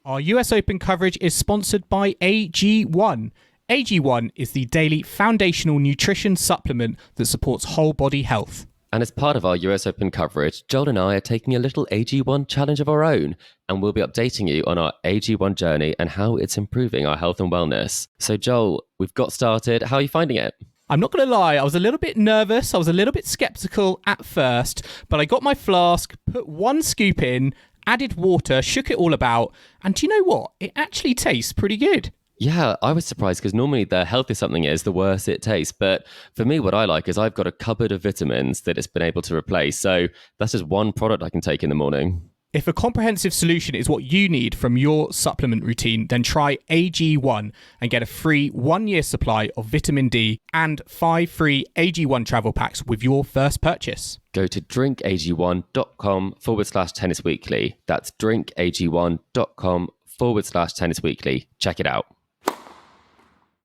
Our US Open coverage is sponsored by AG1. AG1 is the daily foundational nutrition supplement that supports whole body health. And as part of our US Open coverage, Joel and I are taking a little AG1 challenge of our own, and we'll be updating you on our AG1 journey and how it's improving our health and wellness. So Joel, we've got started. How are you finding it? I'm not going to lie, I was a little bit nervous, I was a little bit skeptical at first, but I got my flask, put one scoop in, added water, shook it all about, and do you know what? It actually tastes pretty good. Yeah, I was surprised because normally the healthier something is, the worse it tastes. But for me, what I like is I've got a cupboard of vitamins that it's been able to replace. So that's just one product I can take in the morning. If a comprehensive solution is what you need from your supplement routine, then try AG1 and get a free 1-year supply of vitamin D and 5 free AG1 travel packs with your first purchase. Go to drinkag1.com/tennisweekly. That's drinkag1.com/tennisweekly. Check it out.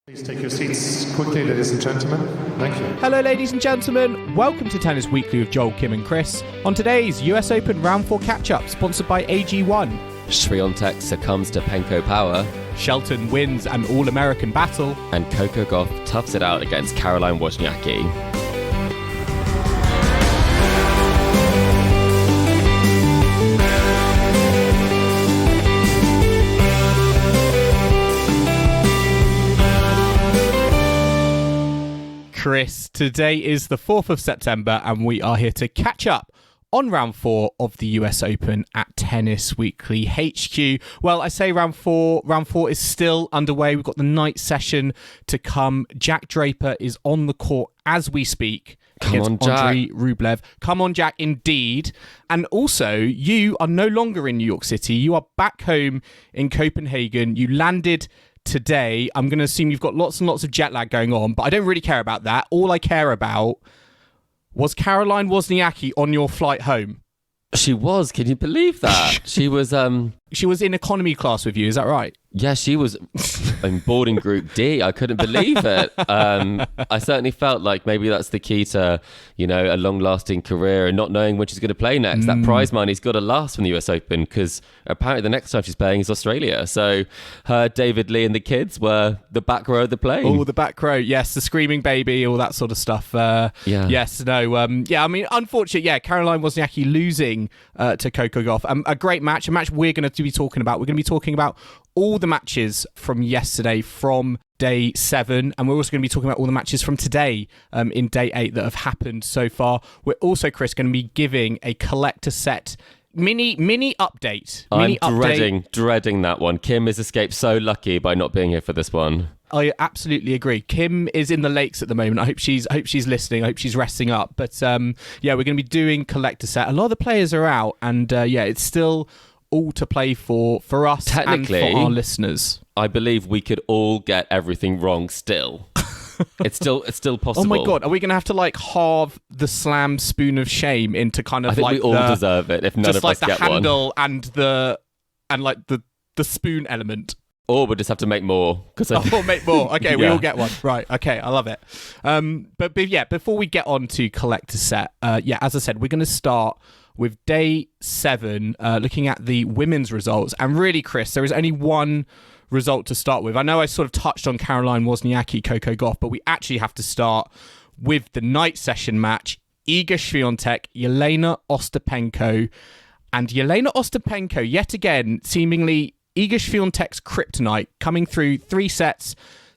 Please take your seats quickly, ladies and gentlemen. Thank you. Hello, ladies and gentlemen. Welcome to Tennis Weekly with Joel, Kim and Chris. On today's US Open Round 4 catch-up, sponsored by AG1. Swiatek succumbs to Penko Power. Shelton wins an All-American battle. And Coco Gauff toughs it out against Caroline Wozniacki. Chris, today is the 4th of September and we are here to catch up on round 4 of the US Open at Tennis Weekly HQ. Well, I say round 4 is still underway. We've got the night session to come. Jack Draper is on the court as we speak. Come on, Jack. Andrei Rublev. Come on, Jack, indeed. And also, you are no longer in New York City. You are back home in Copenhagen. You landed today. I'm going to assume you've got lots and lots of jet lag going on, but I don't really care about that. All I care about was Caroline Wozniacki on your flight home. She was. Can you believe that? She was in economy class with you. Is that right? Yeah, she was in boarding group D. I couldn't believe it. I certainly felt like maybe that's the key to, a long-lasting career and not knowing when she's going to play next. That prize money's got to last from the US Open because apparently the next time she's playing is Australia. So her, David Lee and the kids were the back row of the plane. Oh, the back row. Yes, the screaming baby, all that sort of stuff. Yes, no. I mean, unfortunately, Caroline Wozniacki losing to Coco Gauff. A great match, a match we're going to be talking about. We're going to be talking about all the matches from yesterday, from day 7, and we're also going to be talking about all the matches from today in day 8 that have happened so far. We're also, Chris, going to be giving a collector set mini update. I'm dreading that one. Kim has escaped so lucky by not being here for this one. I absolutely agree. Kim is in the lakes at the moment. I hope she's listening. I hope she's resting up. But we're going to be doing collector set. A lot of the players are out, and it's still all to play for us and for our listeners. I believe we could all get everything wrong still. It's still possible. Oh my God, are we going to have to halve the slam spoon of shame into kind of I think we all deserve it if none of us get one. Just like the handle and the spoon element. Or we'll just have to make more. Make more. Okay, we all get one. Right, okay, I love it. But before we get on to collector set, as I said, we're going to start with day 7, looking at the women's results. And really, Chris, there is only one result to start with. I know I sort of touched on Caroline Wozniacki, Coco Gauff, but we actually have to start with the night session match. Iga Swiatek, Jelena Ostapenko. And Jelena Ostapenko, yet again, seemingly Iga Swiatek's kryptonite, coming through 3 sets,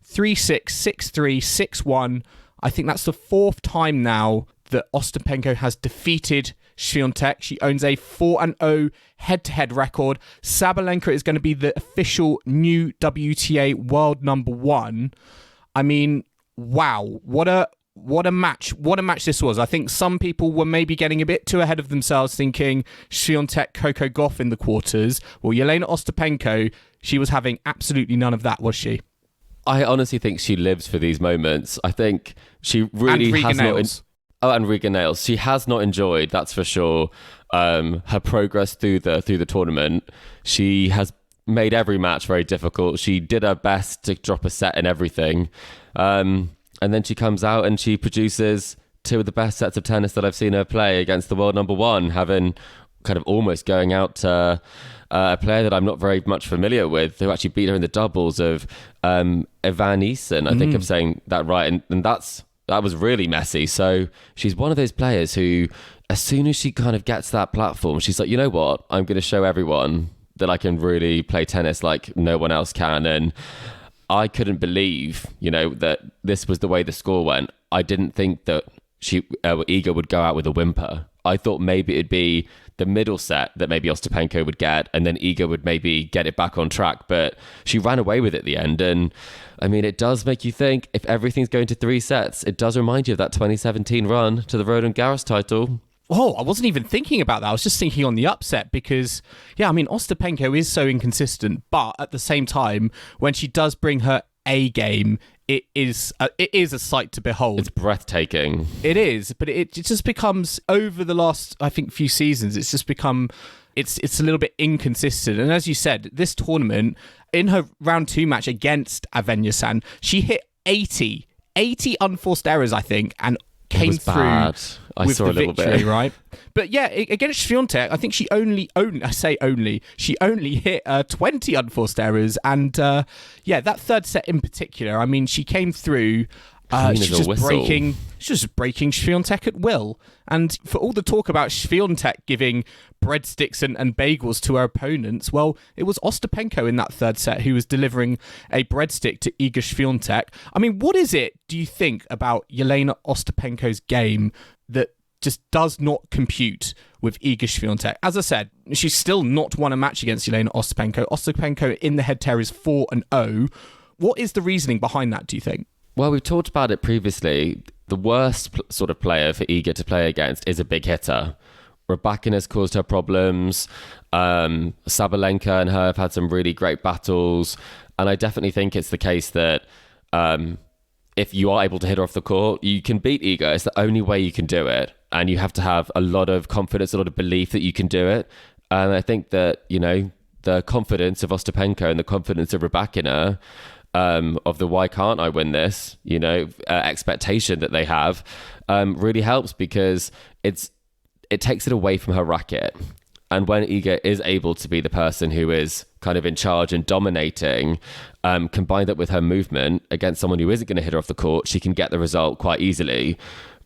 3-6, 6-3, 6-1. I think that's the 4th time now that Ostapenko has defeated Swiatek. She owns a 4-0 head-to-head record. Sabalenka is going to be the official new WTA world number 1. I mean, wow, what a match this was. I think some people were maybe getting a bit too ahead of themselves, thinking Swiatek, Coco Gauff in the quarters. Well, Jelena Ostapenko, she was having absolutely none of that, was she? I honestly think she lives for these moments. I think she really has not. And Riga Nails. She has not enjoyed, that's for sure, her progress through the tournament. She has made every match very difficult. She did her best to drop a set and everything. And then she comes out and she produces 2 of the best sets of tennis that I've seen her play against the world number 1, having kind of almost going out to a player that I'm not very much familiar with, who actually beat her in the doubles of Evan Eason. I think I'm saying that right. And that was really messy. So she's one of those players who, as soon as she kind of gets that platform, she's like, you know what? I'm going to show everyone that I can really play tennis like no one else can. And I couldn't believe, that this was the way the score went. I didn't think that Iga would go out with a whimper. I thought maybe it'd be the middle set that maybe Ostapenko would get, and then Iga would maybe get it back on track. But she ran away with it at the end. And I mean, it does make you think, if everything's going to 3 sets, it does remind you of that 2017 run to the Roland Garros title. Oh, I wasn't even thinking about that. I was just thinking on the upset because, Ostapenko is so inconsistent, but at the same time, when she does bring her A game, it is a sight to behold. It's breathtaking. It is, but it just becomes, over the last, I think, few seasons, it's just become, it's a little bit inconsistent. And as you said, this tournament, in her round 2 match against Avenyasan, she hit 80 unforced errors, I think, and came through with the victory, right? But yeah, against Swiatek, I think she only hit 20 unforced errors. And that third set in particular, I mean, she came through. She's just breaking Swiatek at will. And for all the talk about Swiatek giving breadsticks and bagels to her opponents, well, it was Ostapenko in that third set who was delivering a breadstick to Iga Swiatek. I mean, what is it, do you think, about Jelena Ostapenko's game that just does not compute with Iga Swiatek? As I said, she's still not won a match against Jelena Ostapenko. Ostapenko in the head-to-head is 4-0. What is the reasoning behind that, do you think? Well, we've talked about it previously. The worst sort of player for Iga to play against is a big hitter. Rybakina's caused her problems. Sabalenka and her have had some really great battles. And I definitely think it's the case that if you are able to hit her off the court, you can beat Iga. It's the only way you can do it. And you have to have a lot of confidence, a lot of belief that you can do it. And I think that, the confidence of Ostapenko and the confidence of Rybakina, of the why can't I win this, expectation that they have, really helps, because it takes it away from her racket. And when Iga is able to be the person who is kind of in charge and dominating, combined that with her movement against someone who isn't going to hit her off the court, she can get the result quite easily.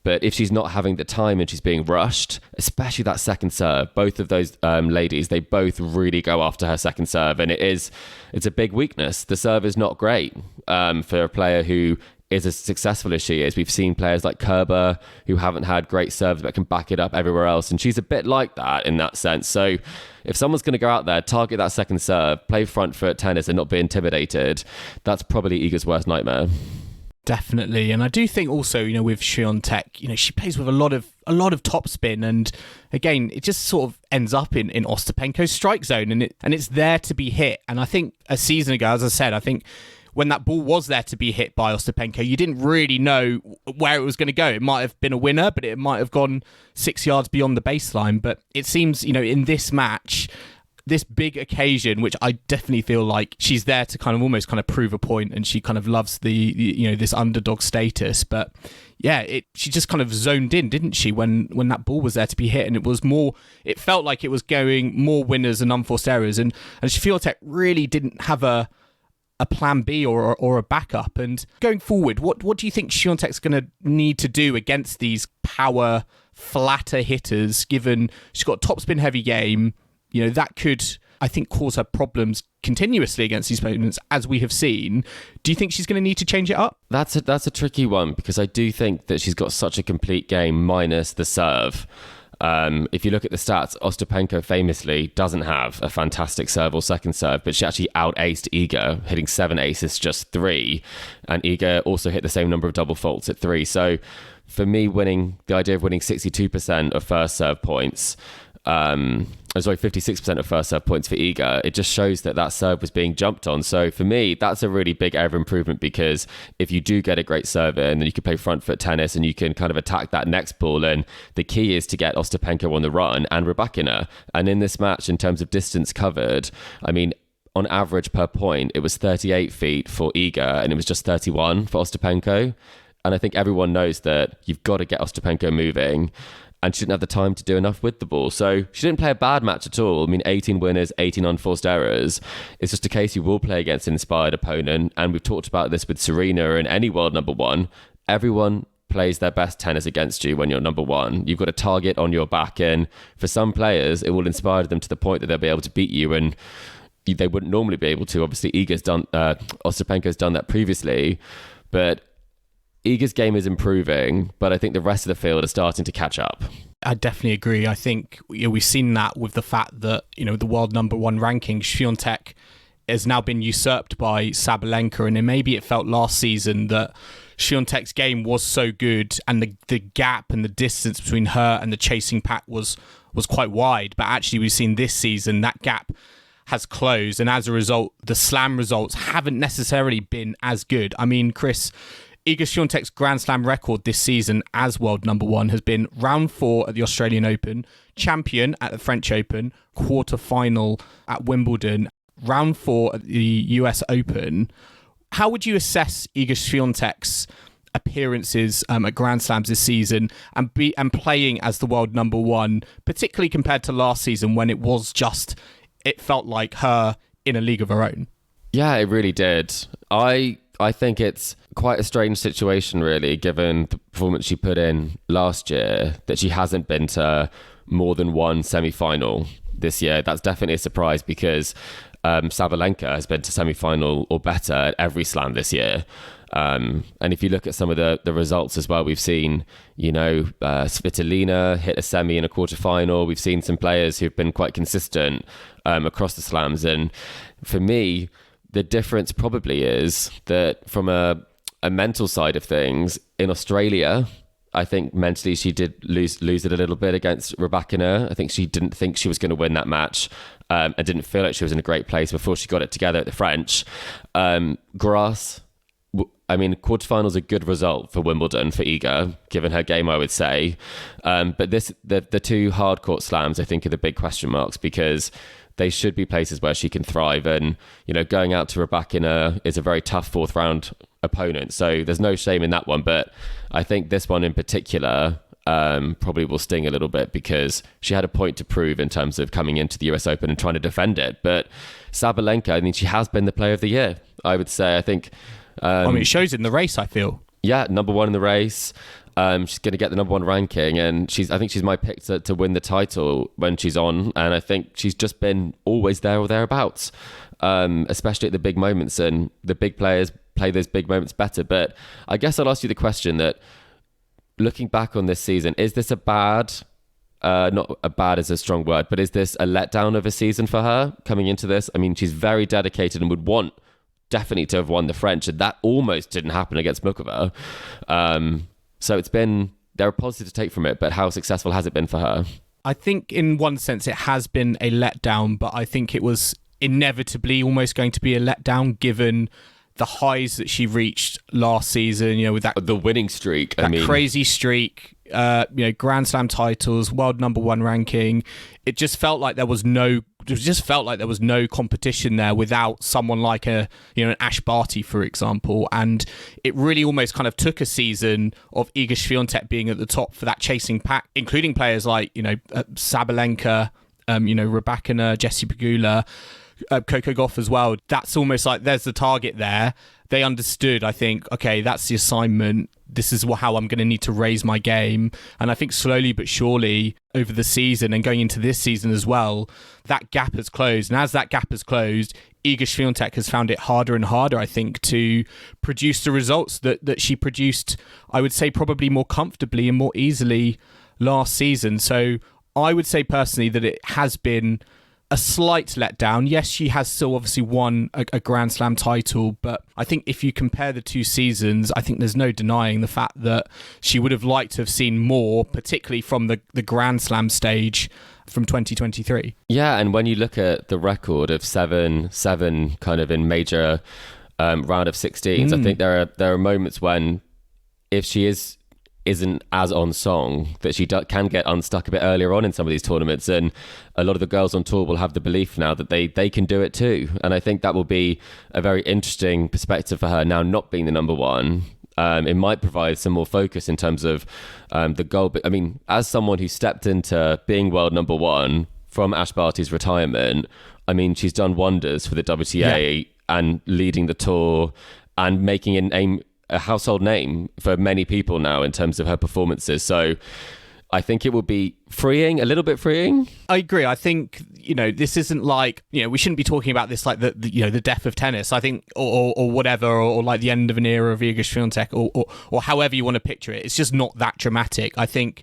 But if she's not having the time and she's being rushed, especially that second serve, both of those ladies, they both really go after her second serve. And it's a big weakness. The serve is not great for a player who is as successful as she is. We've seen players like Kerber who haven't had great serves but can back it up everywhere else. And she's a bit like that in that sense. So if someone's going to go out there, target that second serve, play front foot tennis and not be intimidated, that's probably Iga's worst nightmare. Definitely. And I do think also, with Swiatek, she plays with a lot of topspin, and again, it just sort of ends up in Ostapenko's strike zone, and it's there to be hit. And I think a season ago, as I said, I think when that ball was there to be hit by Ostapenko, you didn't really know where it was going to go. It might have been a winner, but it might have gone 6 yards beyond the baseline. But it seems, in this match, this big occasion, which I definitely feel like she's there to kind of prove a point, and she kind of loves the this underdog status. But yeah, she just kind of zoned in, didn't she, when that ball was there to be hit, and it felt like it was going more winners and unforced errors, and Swiatek really didn't have a plan B or a backup. And going forward, what do you think Swiatek's going to need to do against these power flatter hitters, given she's got a topspin heavy game? That could, I think, cause her problems continuously against these opponents, as we have seen. Do you think she's going to need to change it up? That's a tricky one, because I do think that she's got such a complete game minus the serve. If you look at the stats, Ostapenko famously doesn't have a fantastic serve or second serve, but she actually out-aced Iga, hitting 7 aces, just 3. And Iga also hit the same number of double faults at 3. So for me, the idea of winning 62% of first serve points, 56% of first serve points for Iga, it just shows that serve was being jumped on. So for me, that's a really big area of improvement, because if you do get a great serve in, then you can play front foot tennis and you can kind of attack that next ball. And the key is to get Ostapenko on the run and Rybakina. And in this match, in terms of distance covered, I mean, on average per point, it was 38 feet for Iga and it was just 31 for Ostapenko. And I think everyone knows that you've got to get Ostapenko moving. and she didn't have the time to do enough with the ball. So she didn't play a bad match at all. I mean, 18 winners, 18 unforced errors. It's just a case you will play against an inspired opponent. And we've talked about this with Serena and any world number one. Everyone plays their best tennis against you when you're number one. You've got a target on your back. And for some players, it will inspire them to the point that they'll be able to beat you. And they wouldn't normally be able to. Obviously, Ostapenko's done that previously. But Iga's game is improving, but I think the rest of the field are starting to catch up. I definitely agree. I think we've seen that with the fact that the world number one ranking, Swiatek, has now been usurped by Sabalenka, and then maybe it felt last season that Swiatek's game was so good, and the gap and the distance between her and the chasing pack was quite wide. But actually, we've seen this season that gap has closed, and as a result, the slam results haven't necessarily been as good. I mean, Chris, Iga Swiatek's Grand Slam record this season as world number one has been round 4 at the Australian Open, champion at the French Open, quarter-final at Wimbledon, round 4 at the US Open. How would you assess Iga Swiatek's appearances at Grand Slams this season and playing as the world number one, particularly compared to last season when it felt like her in a league of her own? Yeah, it really did. I think it's quite a strange situation, really, given the performance she put in last year, that she hasn't been to more than one semi-final this year. That's definitely a surprise because Sabalenka has been to semi-final or better at every slam this year. And if you look at some of the results as well, we've seen, Svitolina hit a semi in a quarterfinal. We've seen some players who've been quite consistent across the slams. And for me, the difference probably is that from a mental side of things, in Australia, I think mentally she did lose it a little bit against Rybakina. I think she didn't think she was going to win that match and didn't feel like she was in a great place before she got it together at the French. Grass, I mean, quarterfinal's a good result for Wimbledon for Iga, given her game, I would say. But the two hard court slams, I think, are the big question marks because they should be places where she can thrive. And, going out to Rybakina is a very tough fourth round opponent. So there's no shame in that one. But I think this one in particular probably will sting a little bit because she had a point to prove in terms of coming into the US Open and trying to defend it. But Sabalenka, I mean, she has been the player of the year, I would say. I think... it shows in the race, I feel. Yeah, number one in the race. She's going to get the number one ranking, and I think she's my pick to win the title when she's on. And I think she's just been always there or thereabouts, especially at the big moments. And the big players play those big moments better. But I guess I'll ask you the question that, looking back on this season, is this a bad? Not a bad is a strong word, but is this a letdown of a season for her coming into this? I mean, she's very dedicated and would want definitely to have won the French, and that almost didn't happen against Mukova. So there are positives to take from it, but how successful has it been for her? I think in one sense it has been a letdown, but I think it was inevitably almost going to be a letdown given the highs that she reached last season, with the winning streak, crazy streak, Grand Slam titles, world number one ranking. It just felt like there was no competition there without someone like an Ash Barty, for example. And it really almost kind of took a season of Iga Swiatek being at the top for that chasing pack, including players like, Sabalenka, Rybakina, Jessie Pegula, Coco Gauff as well. That's almost like there's the target there. They understood, I think, okay, that's the assignment. This is how I'm going to need to raise my game. And I think slowly but surely over the season and going into this season as well, that gap has closed. And as that gap has closed, Iga Swiatek has found it harder and harder, I think, to produce the results that she produced, I would say, probably more comfortably and more easily last season. So I would say personally that it has been a slight letdown. Yes, she has still obviously won a Grand Slam title, but I think if you compare the two seasons, I think there's no denying the fact that she would have liked to have seen more, particularly from the Grand Slam stage from 2023. Yeah, and when you look at the record of 7-7 kind of in major round of 16s, I think there are moments when if she isn't as on song, that she can get unstuck a bit earlier on in some of these tournaments, and a lot of the girls on tour will have the belief now that they can do it too. And I think that will be a very interesting perspective for her now, not being the number one, It might provide some more focus in terms of the goal. But I mean, as someone who stepped into being world number one from Ash Barty's retirement, I mean, she's done wonders for the WTA and leading the tour and making a household name for many people now in terms of her performances. So I think it will be freeing, a little bit freeing. I agree. I think, this isn't like, we shouldn't be talking about this like the death of tennis, I think, or whatever, or like the end of an era of Iga Swiatek, or however you want to picture it. It's just not that dramatic. I think,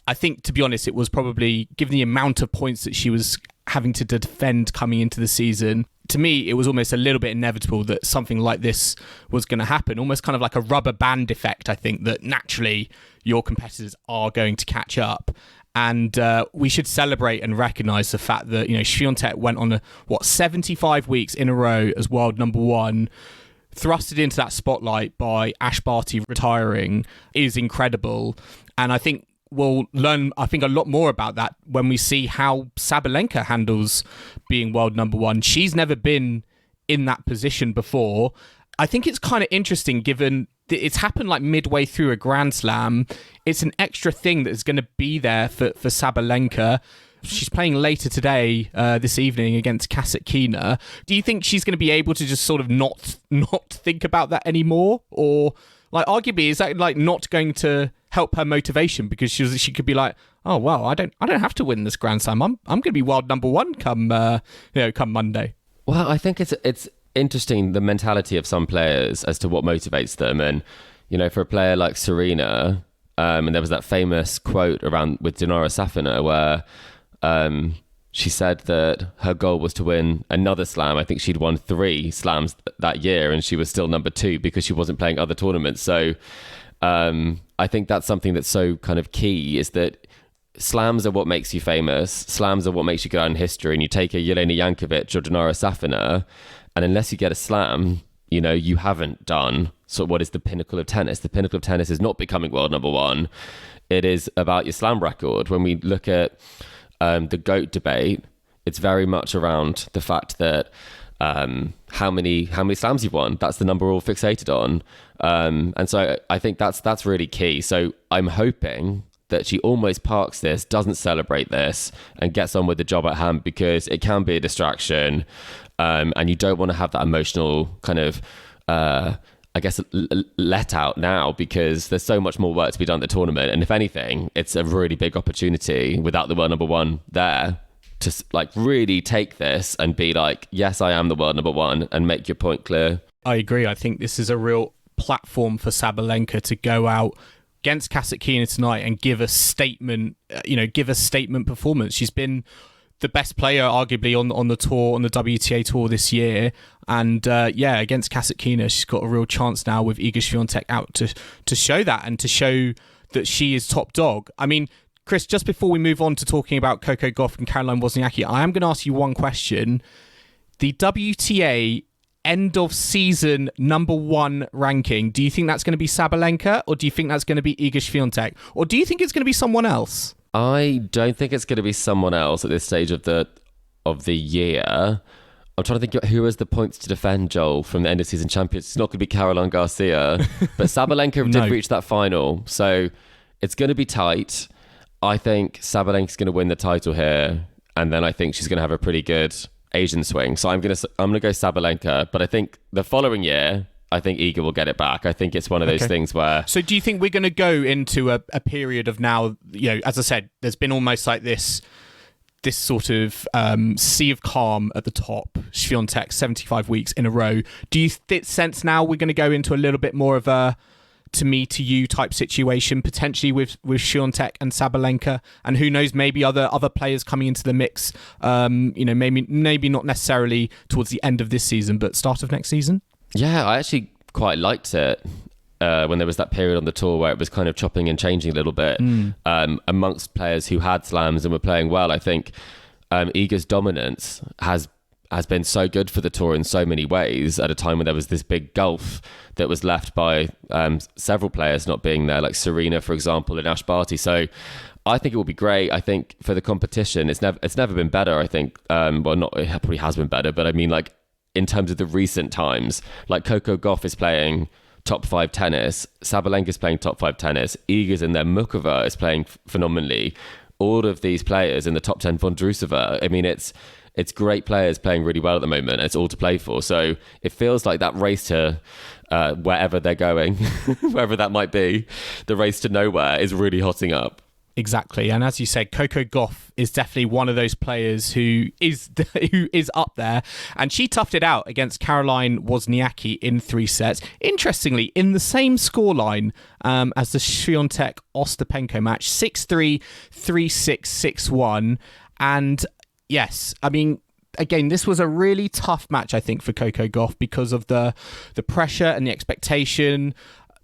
to be honest, it was probably, given the amount of points that she was having to defend coming into the season, to me, it was almost a little bit inevitable that something like this was going to happen, almost kind of like a rubber band effect. I think that naturally your competitors are going to catch up. And we should celebrate and recognise the fact that, Swiatek went on 75 weeks in a row as world number one, thrusted into that spotlight by Ash Barty retiring, is incredible. And I think we'll learn, a lot more about that when we see how Sabalenka handles being world number one. She's never been in that position before. I think it's kind of interesting given that it's happened like midway through a Grand Slam. It's an extra thing that is going to be there for Sabalenka. She's playing later today, this evening, against Kasatkina. Do you think she's going to be able to just sort of not think about that anymore? Or, like, arguably, is that like not going to help her motivation, because she could be like, oh well, I don't have to win this Grand Slam. I'm going to be world number one come Monday. Well, I think it's interesting, the mentality of some players as to what motivates them. And for a player like Serena, and there was that famous quote around with Dinara Safina where she said that her goal was to win another slam. I think she'd won 3 slams that year and she was still number 2 because she wasn't playing other tournaments. So I think that's something that's so kind of key, is that slams are what makes you famous. Slams are what makes you go out in history. And you take a Jelena Jankovic or Dinara Safina, and unless you get a slam, you haven't done what is the pinnacle of tennis. The pinnacle of tennis is not becoming world number one. It is about your slam record. When we look at the GOAT debate, it's very much around the fact that how many slams you've won. That's the number we're all fixated on. And so I think that's really key. So I'm hoping that she almost parks this, doesn't celebrate this, and gets on with the job at hand, because it can be a distraction. And you don't want to have that emotional kind of, let out now, because there's so much more work to be done at the tournament. And if anything, it's a really big opportunity without the world number one there to like really take this and be like, yes, I am the world number one, and make your point clear. I agree. I think this is a real platform for Sabalenka to go out against Kasatkina tonight and give a statement, performance. She's been the best player arguably on the tour, on the WTA tour this year. And against Kasatkina, she's got a real chance now with Iga Swiatek out to show that, and to show that she is top dog. I mean, Chris, just before we move on to talking about Coco Gauff and Caroline Wozniacki, I am going to ask you one question. The WTA end of season number one ranking, do you think that's going to be Sabalenka, or do you think that's going to be Iga Swiatek, or do you think it's going to be someone else? I don't think it's going to be someone else at this stage of the year. I'm trying to think who has the points to defend, Joel, from the end of season champions. It's not going to be Caroline Garcia, but Sabalenka did reach that final, so it's going to be tight. I think Sabalenka's going to win the title here, and then I think she's going to have a pretty good Asian swing. So I'm going to go Sabalenka, but I think the following year, I think Iga will get it back. I think it's one of those things where... So do you think we're going to go into a period of now, as I said, there's been almost like this sort of sea of calm at the top, Swiatek 75 weeks in a row. Do you sense now we're going to go into a little bit more of a to me to you type situation, potentially with Swiatek and Sabalenka, and who knows, maybe other players coming into the mix, maybe not necessarily towards the end of this season, but start of next season? Yeah, I actually quite liked it when there was that period on the tour where it was kind of chopping and changing a little bit amongst players who had slams and were playing well. I think Iga's dominance has been so good for the tour in so many ways at a time when there was this big gulf that was left by several players not being there, like Serena, for example, and Ash Barty. So I think it will be great. I think for the competition, it's never been better, I think. It probably has been better, but I mean, like, in terms of the recent times, like Coco Gauff is playing top 5 tennis. Sabalenka's playing top 5 tennis. Iga's in there. Mukova is playing phenomenally. All of these players in the top 10, Vondrousova. I mean, it's great players playing really well at the moment. And it's all to play for. So it feels like that race to wherever they're going, wherever that might be, the race to nowhere is really hotting up. Exactly. And as you said, Coco Gauff is definitely one of those players who is up there. And she toughed it out against Caroline Wozniacki in 3 sets. Interestingly, in the same scoreline as the Swiatek Ostapenko match, 6-3, 3-6, 6-1. And yes, I mean, again, this was a really tough match, I think, for Coco Gauff because of the pressure and the expectation.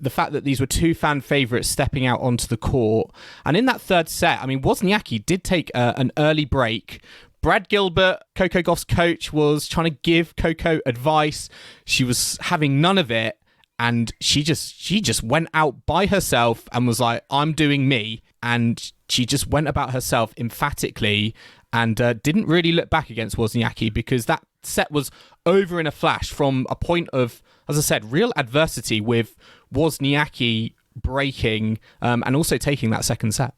The fact that these were 2 fan favourites stepping out onto the court. And in that 3rd set, I mean, Wozniacki did take an early break. Brad Gilbert, Coco Gauff's coach, was trying to give Coco advice. She was having none of it. And she just went out by herself and was like, I'm doing me. And she just went about herself emphatically and didn't really look back against Wozniacki because that set was over in a flash from a point of, as I said, real adversity with Wozniacki breaking and also taking that 2nd set.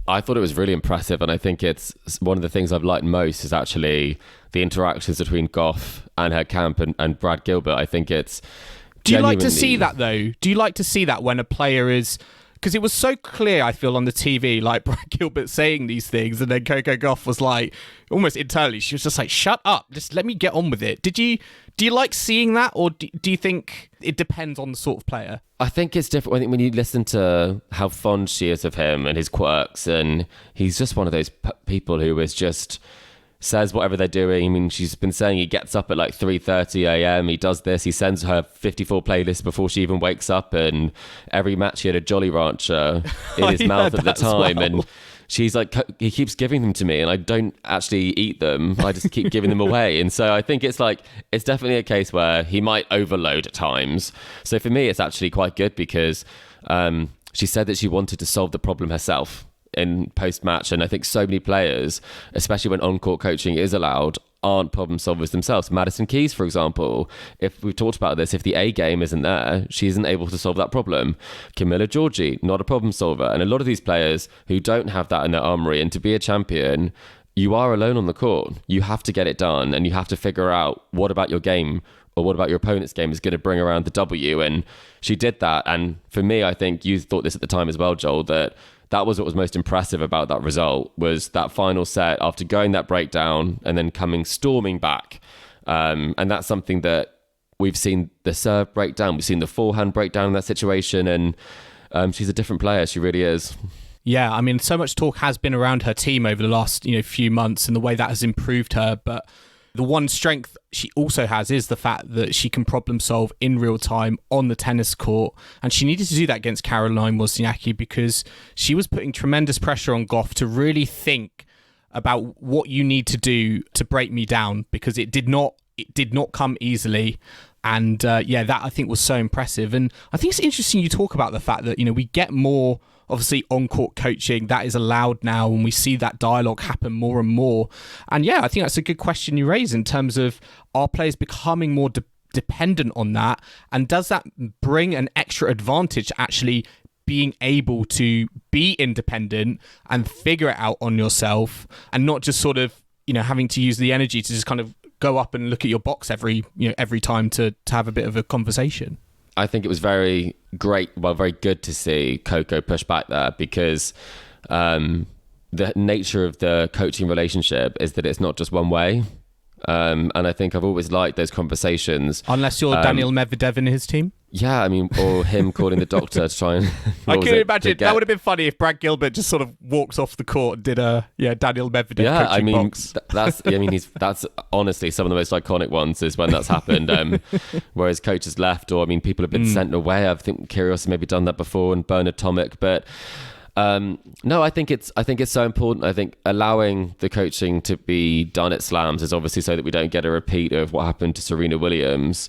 I thought it was really impressive, and I think it's one of the things I've liked most is actually the interactions between Gauff and her camp and Brad Gilbert. I think it's Do you like to see that, though? Do you like to see that when a player is... Because it was so clear, I feel, on the TV, like Brad Gilbert saying these things, and then Coco Gauff was like, almost internally, she was just like, shut up, just let me get on with it. Do you like seeing that, or do you think it depends on the sort of player? I think it's different. I think when you listen to how fond she is of him and his quirks, and he's just one of those people who is just... says whatever they're doing. I mean, she's been saying he gets up at like 3:30 a.m. He does this. He sends her 54 playlists before she even wakes up, and every match he had a Jolly Rancher in his mouth at the time. Well. And she's like, he keeps giving them to me, and I don't actually eat them. I just keep giving them away. And so I think it's definitely a case where he might overload at times. So for me, it's actually quite good because she said that she wanted to solve the problem herself in post-match, and I think so many players, especially when on-court coaching is allowed, aren't problem solvers themselves. Madison Keys, for example, if we've talked about this, if the A game isn't there, she isn't able to solve that problem. Camilla Giorgi, not a problem solver. And a lot of these players who don't have that in their armory, and to be a champion, you are alone on the court. You have to get it done, and you have to figure out what about your game or what about your opponent's game is going to bring around the W. And she did that. And for me, I think you thought this at the time as well, Joel, that was what was most impressive about that result, was that final set after going that breakdown and then coming storming back. And that's something that we've seen the serve breakdown. We've seen the forehand breakdown in that situation. And she's a different player. She really is. Yeah, I mean, so much talk has been around her team over the last few months and the way that has improved her. But the one strength she also has is the fact that she can problem solve in real time on the tennis court. And she needed to do that against Caroline Wozniacki because she was putting tremendous pressure on Gauff to really think about what you need to do to break me down, because it did not come easily. And that I think was so impressive. And I think it's interesting you talk about the fact that, we get more obviously on-court coaching that is allowed now, and we see that dialogue happen more and more. And yeah, I think that's a good question you raise in terms of, are players becoming more dependent on that, and does that bring an extra advantage to actually being able to be independent and figure it out on yourself, and not just sort of having to use the energy to just kind of go up and look at your box every time to have a bit of a conversation. I think it was very good to see Coco push back there, because the nature of the coaching relationship is that it's not just one way. And I think I've always liked those conversations. Unless you're Daniil Medvedev in his team? Yeah, I mean, or him calling the doctor to try and... I couldn't imagine. That would have been funny if Brad Gilbert just sort of walked off the court and did a Daniil Medvedev coaching box. That's honestly some of the most iconic ones is when that's happened. Where his coach has left, or people have been sent away. I think Kyrgios has maybe done that before, and Bernard Tomic, but... no, I think it's so important. I think allowing the coaching to be done at slams is obviously so that we don't get a repeat of what happened to Serena Williams,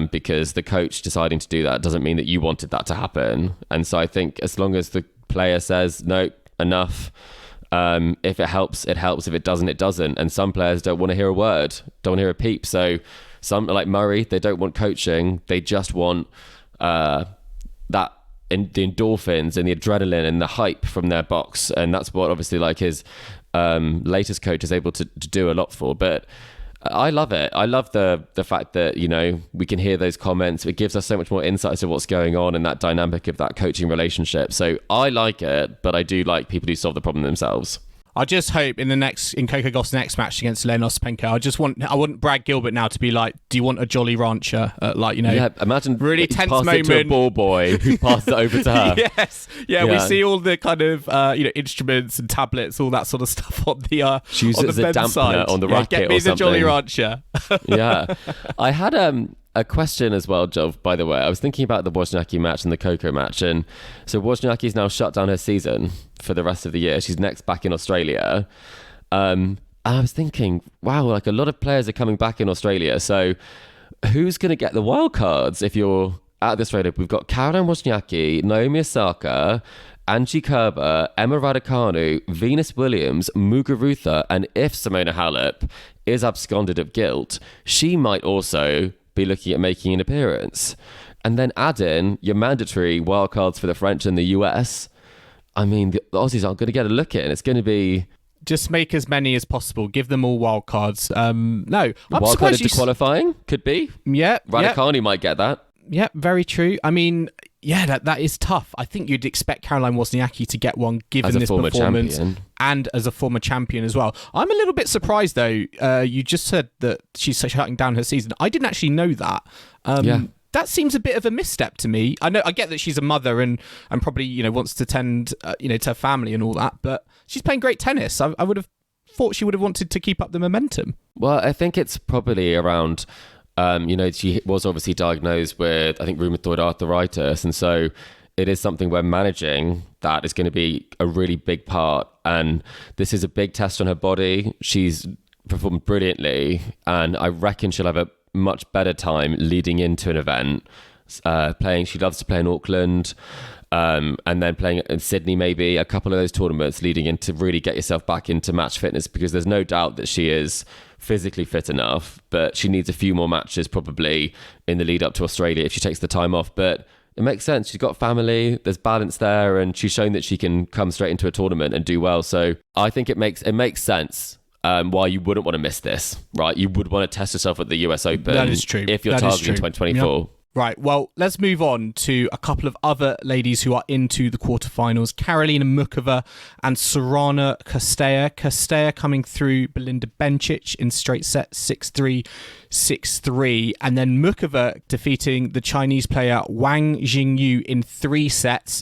because the coach deciding to do that doesn't mean that you wanted that to happen. And so I think as long as the player says, no, enough, if it helps, it helps. If it doesn't, it doesn't. And some players don't want to hear a word, don't want to hear a peep. So some, like Murray, they don't want coaching. They just want that in the endorphins and the adrenaline and the hype from their box, and that's what obviously like his latest coach is able to do a lot for. But I love it. I love the fact that, you know, we can hear those comments. It gives us so much more insight to what's going on and that dynamic of that coaching relationship. So I like it, but I do like people who solve the problem themselves. I just hope in Coco Gauff's next match against Len Ostapenko, I want Brad Gilbert now to be like, do you want a Jolly Rancher? Like, you know, yeah, imagine really tense moment. It to a ball boy who passed it over to her. Yes, yeah, we see all the kind of instruments and tablets, all that sort of stuff on the she uses it as a dampener side. on the racket get me or the something. Jolly Rancher. Yeah, I had a question as well, Jov, by the way. I was thinking about the Wozniacki match and the Coco match. And so Wozniacki's now shut down her season for the rest of the year. She's next back in Australia. And I was thinking, wow, like a lot of players are coming back in Australia. So who's going to get the wild cards if you're at this Australia? We've got Caroline Wozniacki, Naomi Osaka, Angie Kerber, Emma Raducanu, Venus Williams, Muguruza, and if Simona Halep is absconded of guilt, she might also be looking at making an appearance. And then add in your mandatory wildcards for the French and the US. I mean, the Aussies aren't going to get a look at it, and it's going to be... Just make as many as possible. Give them all wildcards. No, I'm wildcard into qualifying? Could be. Yeah. Raducanu might get that. Yeah, very true. I mean, yeah, that is tough. I think you'd expect Caroline Wozniacki to get one given this performance champion. And as a former champion as well. I'm a little bit surprised though. You just said that she's shutting down her season. I didn't actually know that. That seems a bit of a misstep to me. I get that she's a mother and probably wants to tend to her family and all that, but she's playing great tennis. I would have thought she would have wanted to keep up the momentum. Well, I think it's probably around. She was obviously diagnosed with, I think, rheumatoid arthritis. And so it is something where managing that is going to be a really big part. And this is a big test on her body. She's performed brilliantly. And I reckon she'll have a much better time leading into an event. Playing, she loves to play in Auckland. And then playing in Sydney, maybe a couple of those tournaments leading in to really get yourself back into match fitness, because there's no doubt that she is physically fit enough, but she needs a few more matches probably in the lead up to Australia if she takes the time off. But it makes sense. She's got family, there's balance there, and she's shown that she can come straight into a tournament and do well. So I think it makes sense why you wouldn't want to miss this, right? You would want to test yourself at the US Open. That is true. If you're targeting 2024. Yep. Right, well, let's move on to a couple of other ladies who are into the quarterfinals. Karolina Muchova and Sorana Castella. Castella coming through Belinda Bencic in straight set 6-3, 6-3. And then Muchova defeating the Chinese player Wang Jingyu in 3 sets.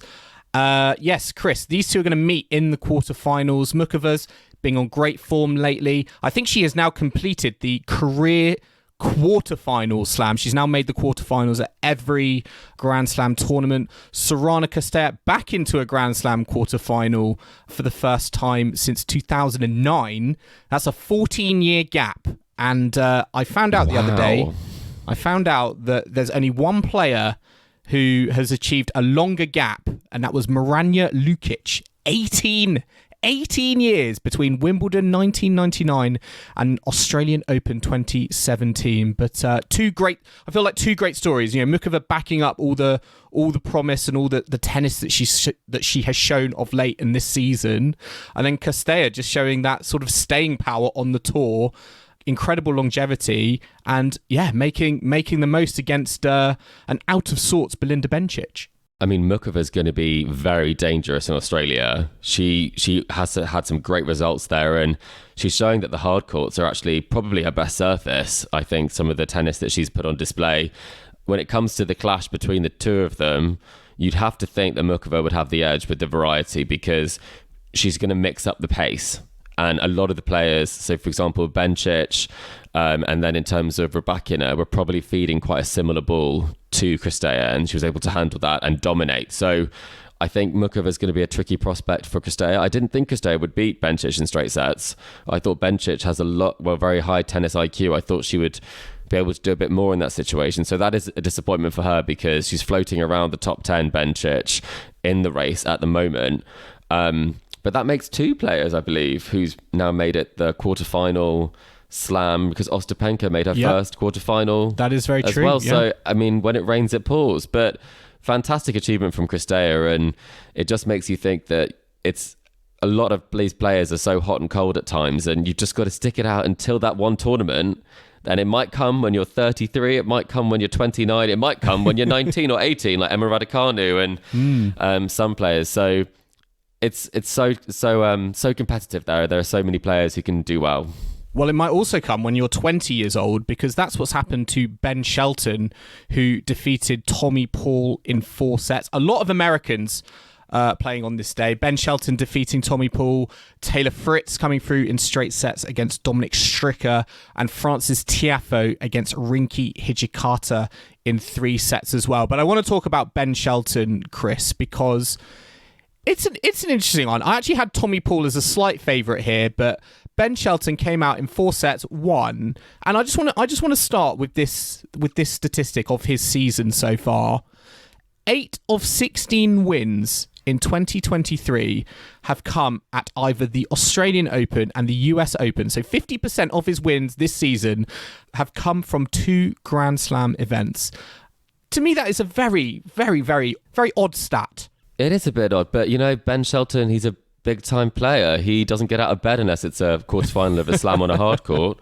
Yes, Chris, these two are going to meet in the quarterfinals. Muchova's been on great form lately. I think she has now completed the career quarterfinal slam. She's now made the quarterfinals at every Grand Slam tournament. Sorana Castella back into a Grand Slam quarterfinal for the first time since 2009. That's a 14-year gap. And I found out the other day, that there's only one player who has achieved a longer gap, and that was Miranda Lukic. 18 years between Wimbledon 1999 and Australian Open 2017. But two great stories. Muchova backing up all the promise and all the tennis that she has shown of late in this season, and then Castella just showing that sort of staying power on the tour, incredible longevity, and making the most against an out of sorts Belinda Bencic. I mean, Muchova's going to be very dangerous in Australia. She has had some great results there, and she's showing that the hard courts are actually probably her best surface. I think some of the tennis that she's put on display. When it comes to the clash between the two of them, you'd have to think that Muchova would have the edge with the variety, because she's going to mix up the pace. And a lot of the players, so for example, Bencic, and then in terms of Rybakina, were probably feeding quite a similar ball to Castella, and she was able to handle that and dominate. So I think Muchova is going to be a tricky prospect for Castella. I didn't think Castella would beat Bencic in straight sets. I thought Bencic has very high tennis IQ. I thought she would be able to do a bit more in that situation. So that is a disappointment for her, because she's floating around the top 10 Bencic in the race at the moment. But that makes 2 players, I believe, who's now made it the quarterfinal slam because Ostapenko made her first quarterfinal. That is very as true. Well, so I mean, when it rains, it pours. But fantastic achievement from Christea, and it just makes you think that it's a lot of these players are so hot and cold at times, and you just got to stick it out until that one tournament. And it might come when you're 33, it might come when you're 29, it might come when you're 19 or 18, like Emma Raducanu and some players. So it's so competitive there. There are so many players who can do well. Well, it might also come when you're 20 years old, because that's what's happened to Ben Shelton, who defeated Tommy Paul in 4 sets. A lot of Americans playing on this day. Ben Shelton defeating Tommy Paul, Taylor Fritz coming through in straight sets against Dominic Stricker, and Frances Tiafoe against Rinky Hijikata in 3 sets as well. But I want to talk about Ben Shelton, Chris, because it's an interesting one. I actually had Tommy Paul as a slight favourite here, but Ben Shelton came out in 4 sets, won, and I just want to start with this statistic of his season so far. 8 of 16 wins in 2023 have come at either the Australian Open and the US Open. So 50% of his wins this season have come from 2 Grand Slam events. To me, that is a very, very, very, very odd stat. It is a bit odd, but Ben Shelton, he's a big-time player. He doesn't get out of bed unless it's a quarterfinal of a slam on a hard court.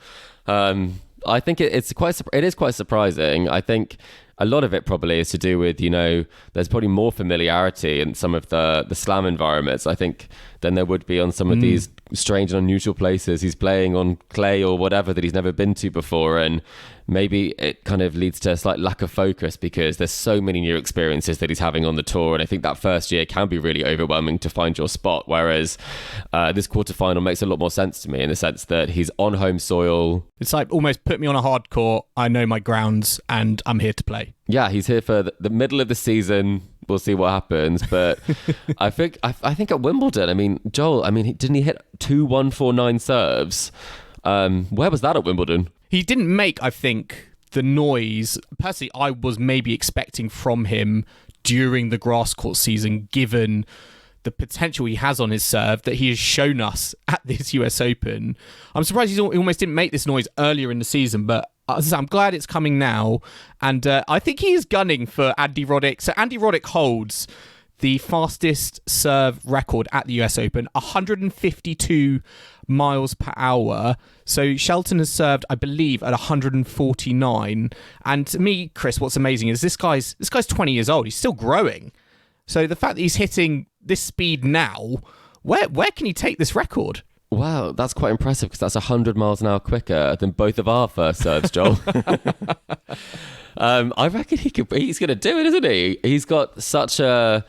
I think it is quite surprising. I think a lot of it probably is to do with, there's probably more familiarity in some of the slam environments, I think, than there would be on some of these strange and unusual places. He's playing on clay or whatever that he's never been to before, and maybe it kind of leads to a slight lack of focus because there's so many new experiences that he's having on the tour, and I think that first year can be really overwhelming to find your spot, whereas this quarterfinal makes a lot more sense to me in the sense that he's on home soil. It's like almost put me on a hard court, I know my grounds, and I'm here to play. Yeah, he's here for the middle of the season. We'll see what happens, but I think at Wimbledon, Joel, didn't he hit 2 1-4-9 serves? Where was that at Wimbledon? He didn't make, I think, the noise. Personally, I was maybe expecting from him during the grass court season, given the potential he has on his serve that he has shown us at this US Open. I'm surprised he almost didn't make this noise earlier in the season, but I'm glad it's coming now. And I think he is gunning for Andy Roddick. So Andy Roddick holds the fastest serve record at the US Open, 152 miles per hour. So Shelton has served, I believe, at 149. And to me, Chris, what's amazing is this guy's 20 years old. He's still growing. So the fact that he's hitting this speed now, where can he take this record? Wow, that's quite impressive because that's 100 miles an hour quicker than both of our first serves, Joel. I reckon he's going to do it, isn't he? He's got such a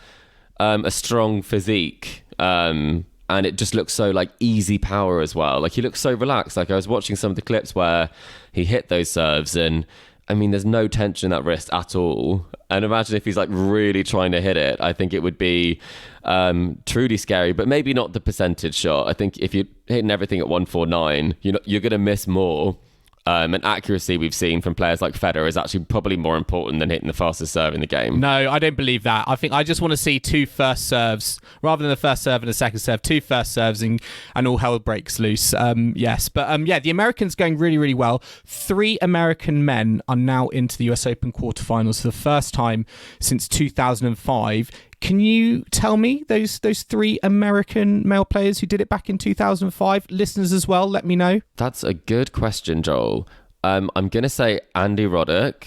strong physique, and it just looks so like easy power as well. Like he looks so relaxed. Like I was watching some of the clips where he hit those serves, and there's no tension in that wrist at all. And imagine if he's like really trying to hit it. I think it would be truly scary, but maybe not the percentage shot. I think if you're hitting everything at 149, you're going to miss more. And accuracy we've seen from players like Federer is actually probably more important than hitting the fastest serve in the game. No, I don't believe that. I think I just want to see 2 first serves rather than the first serve and the second serve. 2 first serves and all hell breaks loose. Yes, but the Americans going really, really well. 3 American men are now into the US Open quarterfinals for the first time since 2005. Can you tell me those 3 American male players who did it back in 2005? Listeners as well, let me know. That's a good question, Joel. I'm going to say Andy Roddick,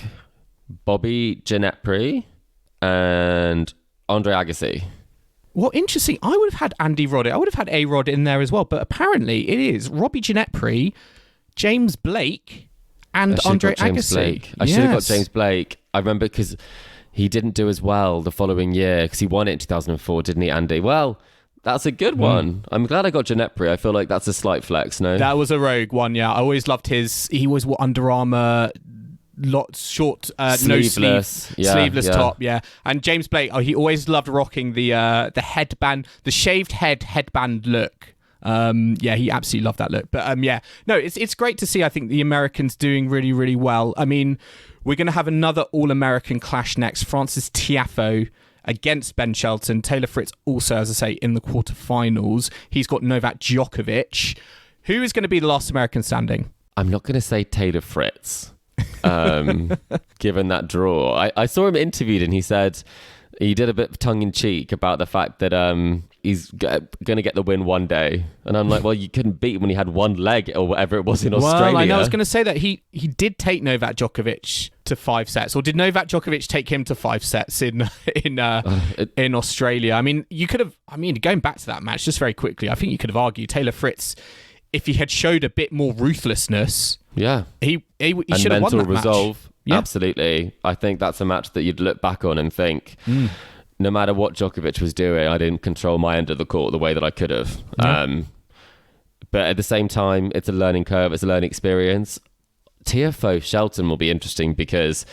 Bobby Ginepri, and Andre Agassi. Well, interesting. I would have had Andy Roddick. I would have had A-Rod in there as well, but apparently it is Robbie Ginepri, James Blake, and Andre Agassi. I should have got James Blake. I remember because he didn't do as well the following year because he won it in 2004, didn't he, Andy? Well, that's a good one. I'm glad I got Ginepri. I feel like that's a slight flex, no? That was a rogue one, yeah. I always loved his... He was Under Armour, short, sleeveless, sleeveless top, yeah. And James Blake, he always loved rocking the headband, the shaved headband look. He absolutely loved that look. But no, it's great to see, I think, the Americans doing really, really well. We're going to have another All-American clash next. Frances Tiafoe against Ben Shelton. Taylor Fritz also, as I say, in the quarterfinals. He's got Novak Djokovic. Who is going to be the last American standing? I'm not going to say Taylor Fritz, given that draw. I saw him interviewed and he said he did a bit of tongue-in-cheek about the fact that he's going to get the win one day. And I'm like, well, you couldn't beat him when he had one leg or whatever it was in Australia. Well, I know. I was going to say that he did take Novak Djokovic to 5 sets. Or did Novak Djokovic take him to 5 sets in Australia? I mean, you could have... I mean, going back to that match, just very quickly, I think you could have argued Taylor Fritz, if he had showed a bit more ruthlessness... Yeah. He should have won that resolve. Match. Yeah. Absolutely. I think that's a match that you'd look back on and think, no matter what Djokovic was doing, I didn't control my end of the court the way that I could have. Yeah. But at the same time, it's a learning curve. It's a learning experience. Tiafoe Shelton will be interesting because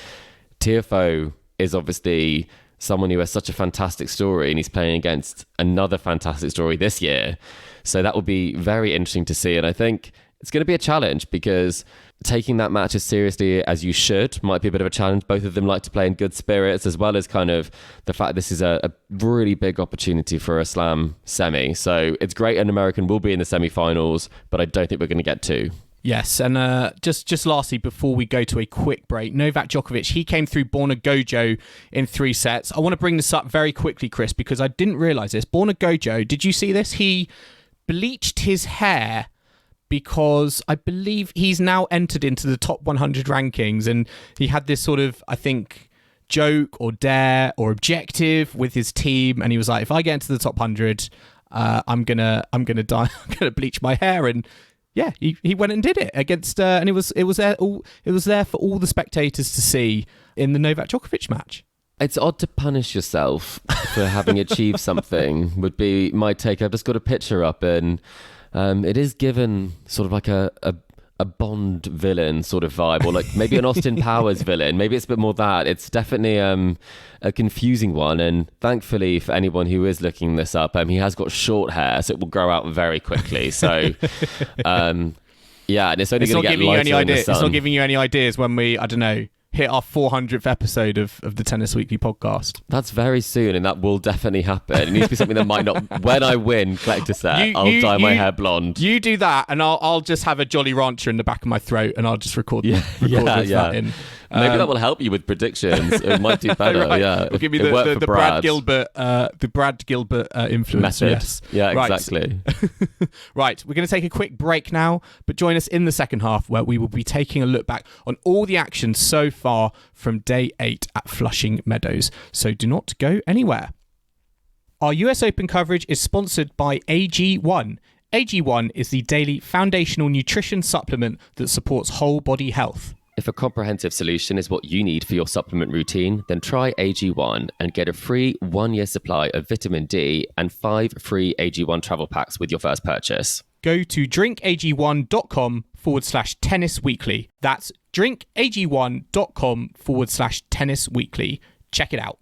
Tiafoe is obviously someone who has such a fantastic story and he's playing against another fantastic story this year. So that will be very interesting to see. And I think it's going to be a challenge because taking that match as seriously as you should might be a bit of a challenge. Both of them like to play in good spirits, as well as kind of the fact this is a really big opportunity for a slam semi. So it's great an American will be in the semi-finals, but I don't think we're going to get 2. Yes, and just lastly, before we go to a quick break, Novak Djokovic, he came through Borna Gojo in 3 sets. I want to bring this up very quickly, Chris, because I didn't realise this. Borna Gojo, did you see this? He bleached his hair because I believe he's now entered into the top 100 rankings, and he had this sort of, I think, joke or dare or objective with his team, and he was like, if I get into the top 100, I'm gonna die, I'm gonna bleach my hair, and yeah, he went and did it against, and it was there for all the spectators to see in the Novak Djokovic match. It's odd to punish yourself for having achieved something, would be my take. I've just got a picture up, and it is given sort of like a Bond villain sort of vibe, or like maybe an Austin Powers villain. Maybe it's a bit more that. It's definitely a confusing one, and thankfully for anyone who is looking this up, he has got short hair, so it will grow out very quickly. So yeah, and it's only going to get lighter in the sun. It's not giving you any ideas when we, I don't know, hit our 400th episode of the Tennis Weekly podcast. That's very soon, and that will definitely happen. It needs to be something that might not... When I win collector set, I'll dye my hair blonde. You do that, and I'll just have a Jolly Rancher in the back of my throat, and I'll just record that in. Maybe that will help you with predictions. It might do better. Right. Yeah, it'll give me the Brad Gilbert influence. Method. Yes. Yeah, exactly. Right, we're going to take a quick break now, but join us in the second half where we will be taking a look back on all the action so far from day 8 at Flushing Meadows. So do not go anywhere. Our US Open coverage is sponsored by AG1. AG1 is the daily foundational nutrition supplement that supports whole body health. If a comprehensive solution is what you need for your supplement routine, then try AG1 and get a free 1-year supply of vitamin D and 5 free AG1 travel packs with your first purchase. Go to drinkag1.com/tennis weekly. That's drinkag1.com/tennis weekly. Check it out.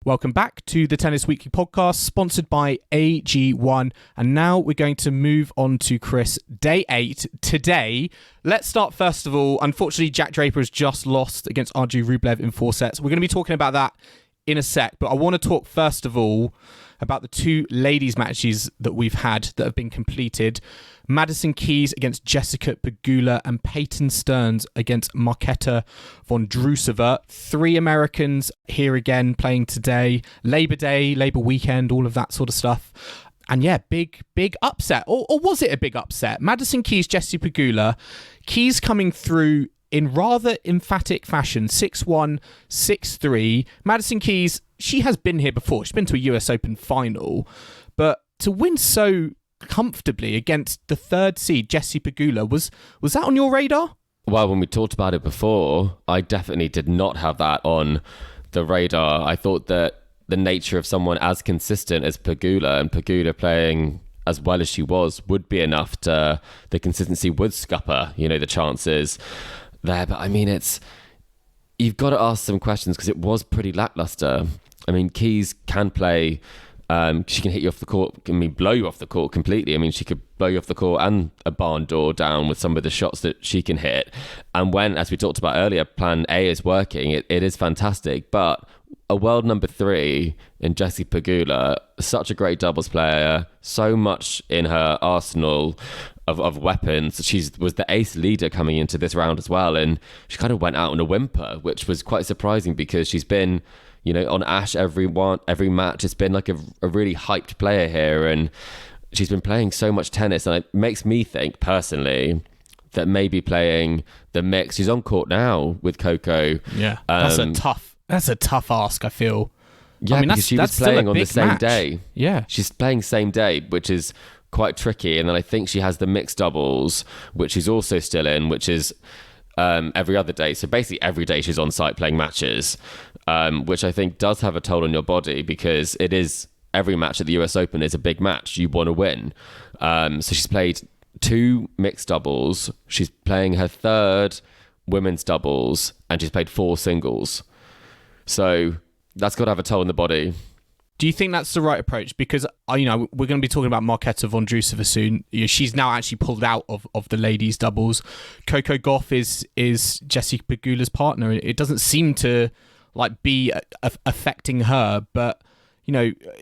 Welcome back to the Tennis Weekly podcast, sponsored by AG1. And now we're going to move on to, Chris, day 8. Today, let's start first of all. Unfortunately, Jack Draper has just lost against Andrei Rublev in 4 sets. We're going to be talking about that in a sec, but I want to talk first of all about the 2 ladies matches that we've had that have been completed. Madison Keys against Jessica Pegula and Peyton Stearns against Marketa Vondrousova. 3 Americans here again playing today. Labor Day, Labor Weekend, all of that sort of stuff. And yeah, big upset. Or was it a big upset? Madison Keys, Jessica Pegula. Keys coming through in rather emphatic fashion, 6-1, 6-3. Madison Keys, she has been here before. She's been to a US Open final. But to win so comfortably against the 3rd seed, Jessie Pegula, was that on your radar? Well, when we talked about it before, I definitely did not have that on the radar. I thought that the nature of someone as consistent as Pegula, and Pegula playing as well as she was, would be enough to... The consistency would scupper, the chances there. But I mean, you've got to ask some questions because it was pretty lackluster. I mean, Keys can play... she can hit you off the court, blow you off the court completely. I mean, she could blow you off the court and a barn door down with some of the shots that she can hit. And when, as we talked about earlier, plan A is working, it is fantastic. But a world number 3 in Jessie Pegula, such a great doubles player, so much in her arsenal of weapons. She was the ace leader coming into this round as well, and she kind of went out in a whimper, which was quite surprising because she's been, on Ash every match. It's been like a really hyped player here, and she's been playing so much tennis, and it makes me think personally that maybe playing the mix. She's on court now with Coco. Yeah, that's a tough ask, I feel. Yeah, because she was playing on the same day. Yeah, she's playing same day, which is quite tricky. And then I think she has the mixed doubles, which she's also still in, which is every other day. So basically every day she's on site playing matches, which I think does have a toll on your body, because it is, every match at the US Open is a big match. You want to win. So she's played 2 mixed doubles. She's playing her 3rd women's doubles, and she's played 4 singles. So that's got to have a toll on the body. Do you think that's the right approach? Because, we're going to be talking about Marketa Vondrousova soon. She's now actually pulled out of the ladies' doubles. Coco Gauff is Jessie Pegula's partner. It doesn't seem to be affecting her, but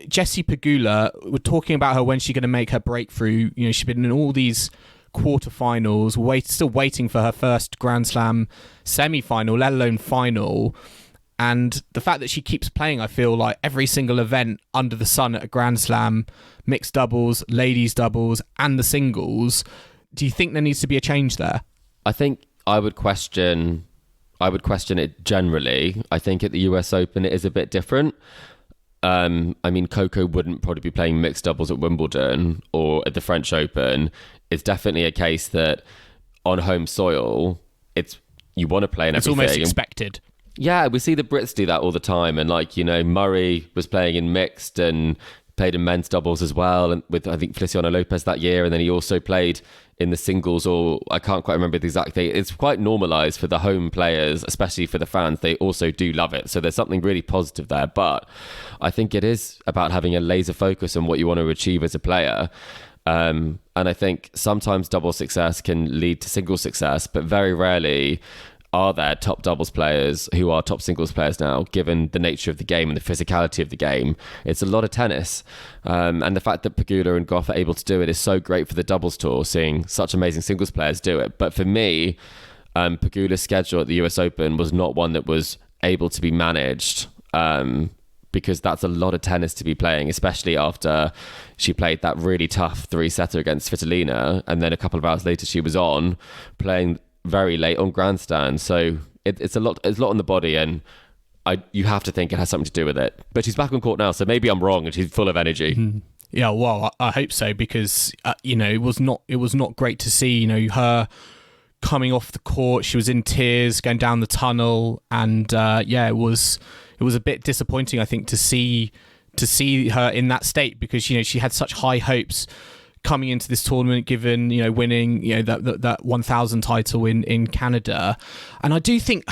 Jessie Pegula, we're talking about her, when she's going to make her breakthrough. She's been in all these quarterfinals, still waiting for her first Grand Slam semi-final, let alone final. And the fact that she keeps playing, I feel like every single event under the sun at a Grand Slam, mixed doubles, ladies doubles, and the singles, do you think there needs to be a change there? I think I would question it generally. I think at the US Open it is a bit different. Coco wouldn't probably be playing mixed doubles at Wimbledon or at the French Open. It's definitely a case that on home soil, you want to play in everything. It's almost expected. Yeah, we see the Brits do that all the time. And Murray was playing in mixed and played in men's doubles as well, and with, I think, Feliciano Lopez that year. And then he also played in the singles, or I can't quite remember the exact thing. It's quite normalised for the home players, especially for the fans. They also do love it. So there's something really positive there. But I think it is about having a laser focus on what you want to achieve as a player. And I think sometimes double success can lead to single success, but very rarely are there top doubles players who are top singles players now, given the nature of the game and the physicality of the game. It's a lot of tennis. And the fact that Pegula and Gauff are able to do it is so great for the doubles tour, seeing such amazing singles players do it. But for me, Pegula's schedule at the US Open was not one that was able to be managed, because that's a lot of tennis to be playing, especially after she played that really tough 3-setter against Svitolina. And then a couple of hours later, she was on playing very late on grandstand. So it's a lot on the body, and you have to think it has something to do with it. But she's back on court now, so maybe I'm wrong and she's full of energy. Yeah, well, I hope so, because it was not great to see her coming off the court. She was in tears going down the tunnel, and it was a bit disappointing, I think, to see her in that state, because she had such high hopes coming into this tournament, given winning that 1000 title in Canada. And I think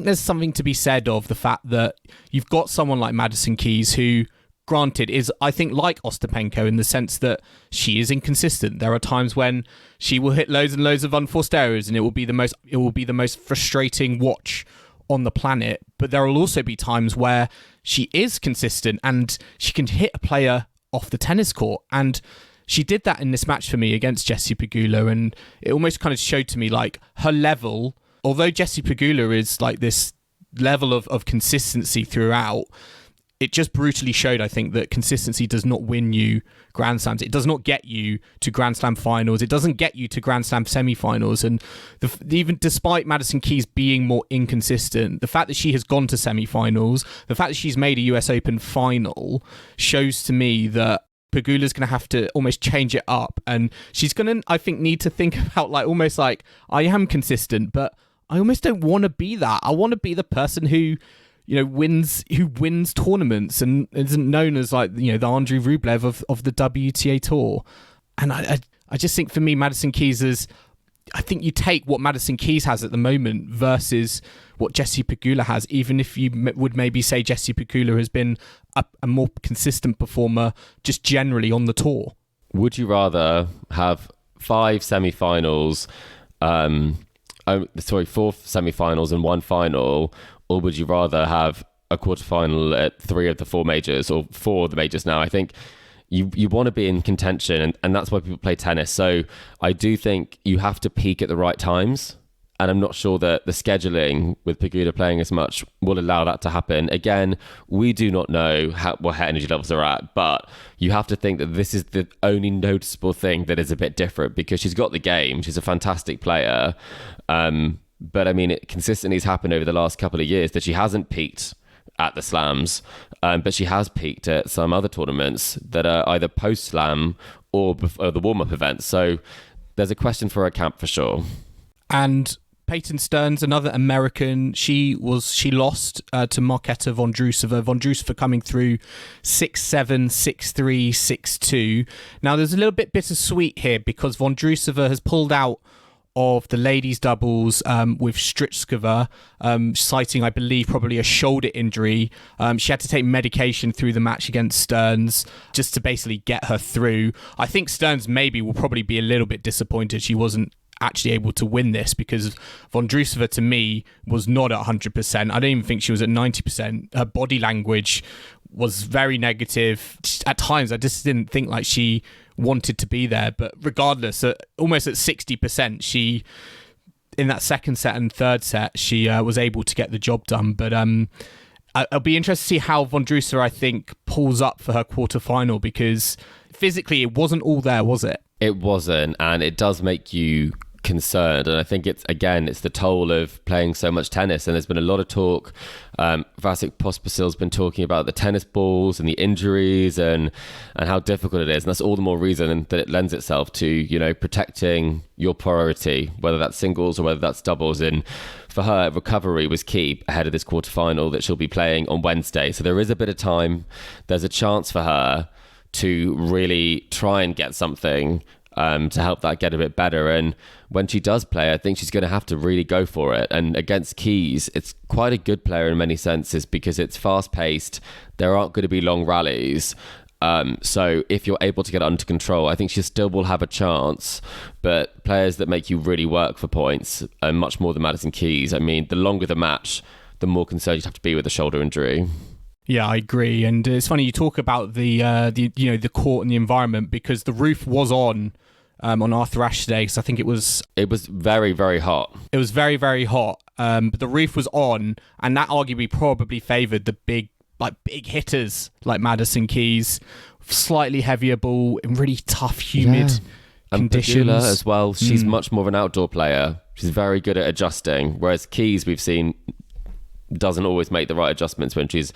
there's something to be said of the fact that you've got someone like Madison Keys, who, granted, is, I think, like Ostapenko in the sense that she is inconsistent. There are times when she will hit loads and loads of unforced errors, and it will be the most frustrating watch on the planet. But there will also be times where she is consistent and she can hit a player off the tennis court. And she did that in this match for me against Jessie Pegula, and it almost kind of showed to me her level. Although Jessie Pegula is this level of consistency throughout, it just brutally showed, I think, that consistency does not win you Grand Slams. It does not get you to Grand Slam finals. It doesn't get you to Grand Slam semi-finals. And even despite Madison Keys being more inconsistent, the fact that she has gone to semi-finals, the fact that she's made a US Open final, shows to me that Pegula's going to have to almost change it up, and she's going to, I think, need to think about I am consistent, but I almost don't want to be that. I want to be the person who wins tournaments and isn't known as the Andrei Rublev of the WTA tour. And I just think, for me, Madison Keys is, I think you take what Madison Keys has at the moment versus what Jessie Pegula has, even if you would maybe say Jessie Pegula has been a more consistent performer just generally on the tour. Would you rather have 5 semi-finals, 4 semi-finals and 1 final, or would you rather have a quarterfinal at 3 of the 4 majors, or 4 of the majors now. I think you want to be in contention, and that's why people play tennis. So I do think you have to peak at the right times. And I'm not sure that the scheduling with Pegula playing as much will allow that to happen. Again, we do not know what her energy levels are at, but you have to think that this is the only noticeable thing that is a bit different, because she's got the game. She's a fantastic player. But I mean, it consistently has happened over the last couple of years that she hasn't peaked at the slams, but she has peaked at some other tournaments that are either post-slam or the warm-up events. So there's a question for her camp for sure. And Peyton Stearns, another American, she lost to Marketa Vondrousova. Vondrousova coming through 6-7, 6-3, 6-2. Now, there's a little bit bittersweet here because Vondrousova has pulled out of the ladies' doubles with Strickova, citing, I believe, probably a shoulder injury. She had to take medication through the match against Stearns just to basically get her through. I think Stearns maybe will probably be a little bit disappointed she wasn't actually able to win this, because Vondrousova to me was not at 100%. I don't even think she was at 90%. Her body language was very negative. At times I just didn't think like she wanted to be there, but regardless, almost at 60%, she, in that second set and third set, she was able to get the job done. But I'll be interested to see how Vondrousova, I think, pulls up for her quarterfinal, because physically it wasn't all there, was it? It wasn't, and it does make you concerned. And I think it's the toll of playing so much tennis. And there's been a lot of talk. Vasek Pospisil's been talking about the tennis balls and the injuries and how difficult it is. And that's all the more reason that it lends itself to, protecting your priority, whether that's singles or whether that's doubles. And for her, recovery was key ahead of this quarterfinal that she'll be playing on Wednesday. So there is a bit of time. There's a chance for her to really try and get something to help that get a bit better. And when she does play, I think she's going to have to really go for it. And against Keys, it's quite a good player in many senses because it's fast-paced. There aren't going to be long rallies. So if you're able to get it under control, I think she still will have a chance. But players that make you really work for points are much more than Madison Keys. I mean, the longer the match, the more concerned you'd have to be with the shoulder injury. Yeah, I agree. And it's funny you talk about the court and the environment, because the roof was on Arthur Ashe today, because I think it was very, very hot. It was very, very hot. But the roof was on, and that arguably probably favoured the big hitters like Madison Keys, slightly heavier ball in really tough, humid conditions. And Pegula as well. She's much more of an outdoor player. She's very good at adjusting, whereas Keys, we've seen, doesn't always make the right adjustments when she's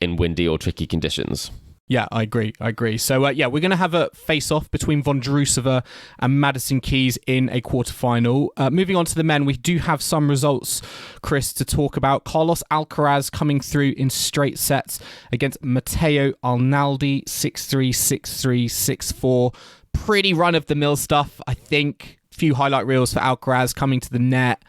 in windy or tricky conditions. Yeah, I agree. So, we're going to have a face-off between Vondrousova and Madison Keys in a quarterfinal. Moving on to the men, we do have some results, Chris, to talk about. Carlos Alcaraz coming through in straight sets against Matteo Arnaldi, 6-3, 6-3, 6-4. Pretty run-of-the-mill stuff, I think. Few highlight reels for Alcaraz coming to the net,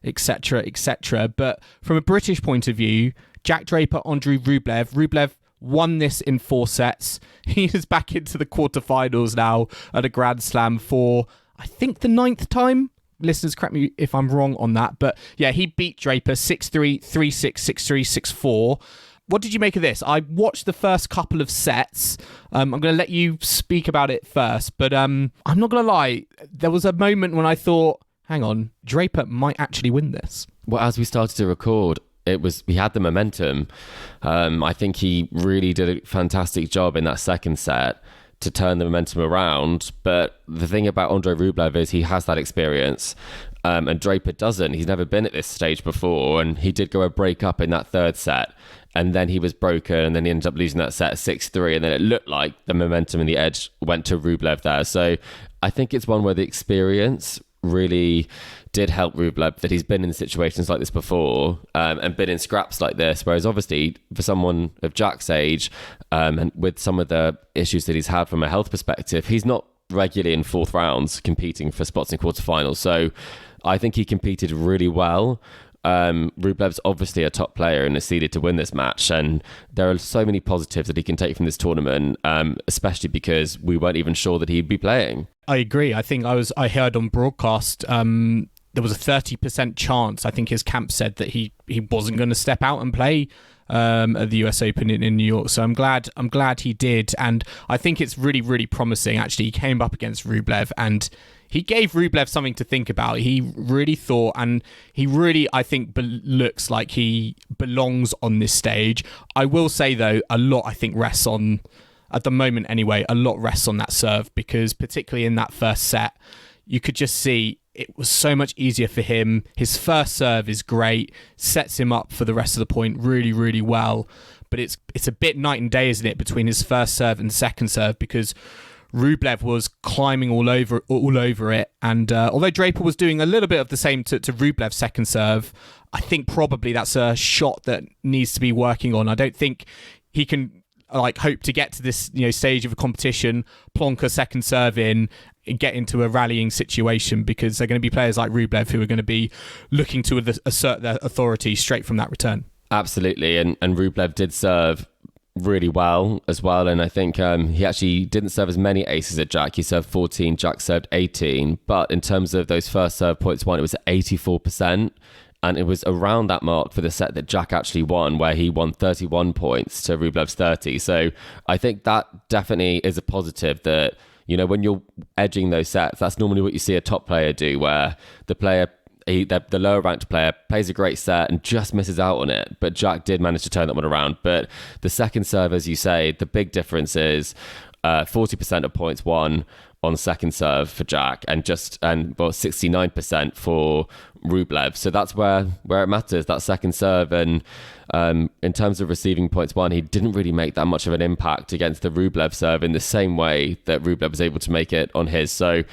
etc., etc. But from a British point of view, Jack Draper, Andrei Rublev. Rublev won this in 4 sets. He is back into the quarterfinals now at a Grand Slam for, I think, the 9th time. Listeners, correct me if I'm wrong on that. But yeah, he beat Draper 6-3, 3-6, 6-3, 6-4. What did you make of this? I watched the first couple of sets. I'm going to let you speak about it first. But I'm not going to lie. There was a moment when I thought, hang on, Draper might actually win this. Well, as we started to record, he had the momentum. I think he really did a fantastic job in that second set to turn the momentum around. But the thing about Andrei Rublev is he has that experience, and Draper doesn't. He's never been at this stage before, and he did go a break up in that third set, and then he was broken, and then he ended up losing that set 6-3, and then it looked like the momentum and the edge went to Rublev there. So I think it's one where the experience really did help Rublev, that he's been in situations like this before, and been in scraps like this, whereas obviously for someone of Jack's age, and with some of the issues that he's had from a health perspective, he's not regularly in 4th rounds competing for spots in quarterfinals. So I think he competed really well. Rublev's obviously a top player and is seeded to win this match, and there are so many positives that he can take from this tournament, especially because we weren't even sure that he'd be playing. I agree. I think I heard on broadcast there was a 30% chance, I think his camp said, that he wasn't going to step out and play at the US Open in New York. So I'm glad he did. And I think it's really, really promising. Actually, he came up against Rublev and he gave Rublev something to think about. He really thought, and he really, I think, looks like he belongs on this stage. I will say, though, a lot, I think, rests on, at the moment anyway, a lot rests on that serve, because particularly in that first set, you could just see it was so much easier for him. His first serve is great, sets him up for the rest of the point really, really well. But it's a bit night and day, isn't it, between his first serve and second serve, because Rublev was climbing all over it. And although Draper was doing a little bit of the same to Rublev's second serve, I think probably that's a shot that needs to be working on. I don't think he can hope to get to this stage of a competition, plonk a second serve in, and get into a rallying situation, because they're going to be players like Rublev who are going to be looking to assert their authority straight from that return. Absolutely, and Rublev did serve really well as well, and I think he actually didn't serve as many aces at Jack. He served 14, Jack served 18, but in terms of those first serve points won, it was 84%, and it was around that mark for the set that Jack actually won, where he won 31 points to Rublev's 30. So I think that definitely is a positive, that when you're edging those sets, that's normally what you see a top player do, where the player, the lower ranked player, plays a great set and just misses out on it. But Jack did manage to turn that one around. But the second serve, as you say, the big difference is 40% of points won on second serve for Jack, and 69% for Rublev. So that's where it matters, that second serve. And in terms of receiving points won, he didn't really make that much of an impact against the Rublev serve in the same way that Rublev was able to make it on his. So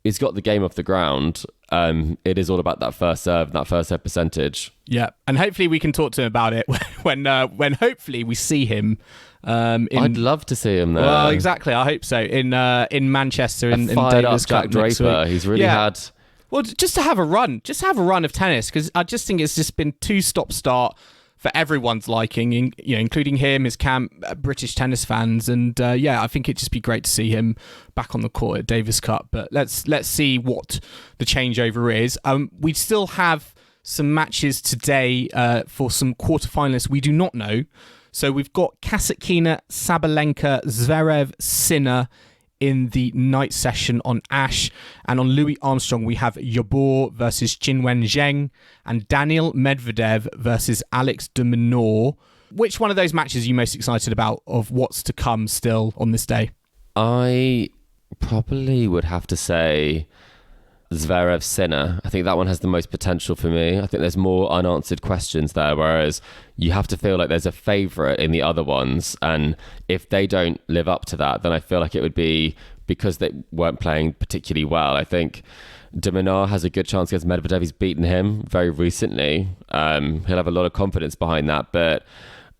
he's got the game off the ground. It is all about that first serve, that first serve percentage. Yeah, and hopefully we can talk to him about it when hopefully we see him. I'd love to see him there. Well, exactly. I hope so. In Manchester, in Davis Cup Jack Draper. He's really had. Well, just to have a run of tennis, because I just think it's just been too stop-start for everyone's liking, including him, his camp, British tennis fans, and I think it'd just be great to see him back on the court at Davis Cup. But let's see what the changeover is. We still have some matches today for some quarterfinalists we do not know. So we've got Kasatkina, Sabalenka, Zverev, Sinner in the night session on Ash. And on Louis Armstrong, we have Jabeur versus Qinwen Zheng and Daniil Medvedev versus Alex de Minaur. Which one of those matches are you most excited about, of what's to come still on this day? I probably would have to say Zverev Sinner. I think that one has the most potential for me. I think there's more unanswered questions there, whereas you have to feel like there's a favourite in the other ones, and if they don't live up to that, then I feel like it would be because they weren't playing particularly well. I think de Minaur has a good chance against Medvedev. He's beaten him very recently. He'll have a lot of confidence behind that, but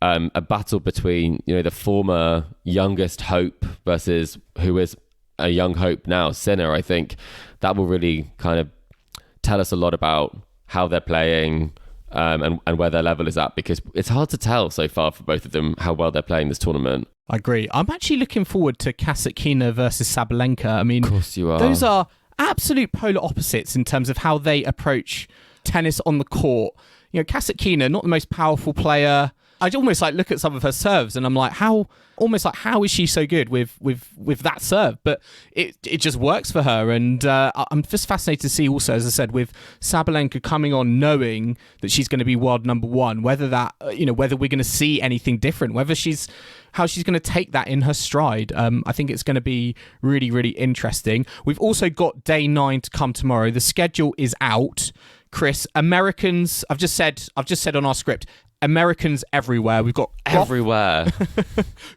a battle between the former youngest hope versus who is a young hope now, Sinner, I think that will really kind of tell us a lot about how they're playing and where their level is at, because it's hard to tell so far for both of them how well they're playing this tournament. I agree. I'm actually looking forward to Kasatkina versus Sabalenka. I mean, of course you are. Those are absolute polar opposites in terms of how they approach tennis on the court. Kasatkina, not the most powerful player. I almost look at some of her serves and I'm like, how is she so good with that serve? But it just works for her, and I'm just fascinated to see also, as I said, with Sabalenka coming on knowing that she's going to be world number one, whether that whether we're going to see anything different, how she's going to take that in her stride. I think it's going to be really, really interesting. We've also got day 9 to come tomorrow. The schedule is out. Chris, Americans, I've just said on our script, Americans everywhere. We've got everywhere.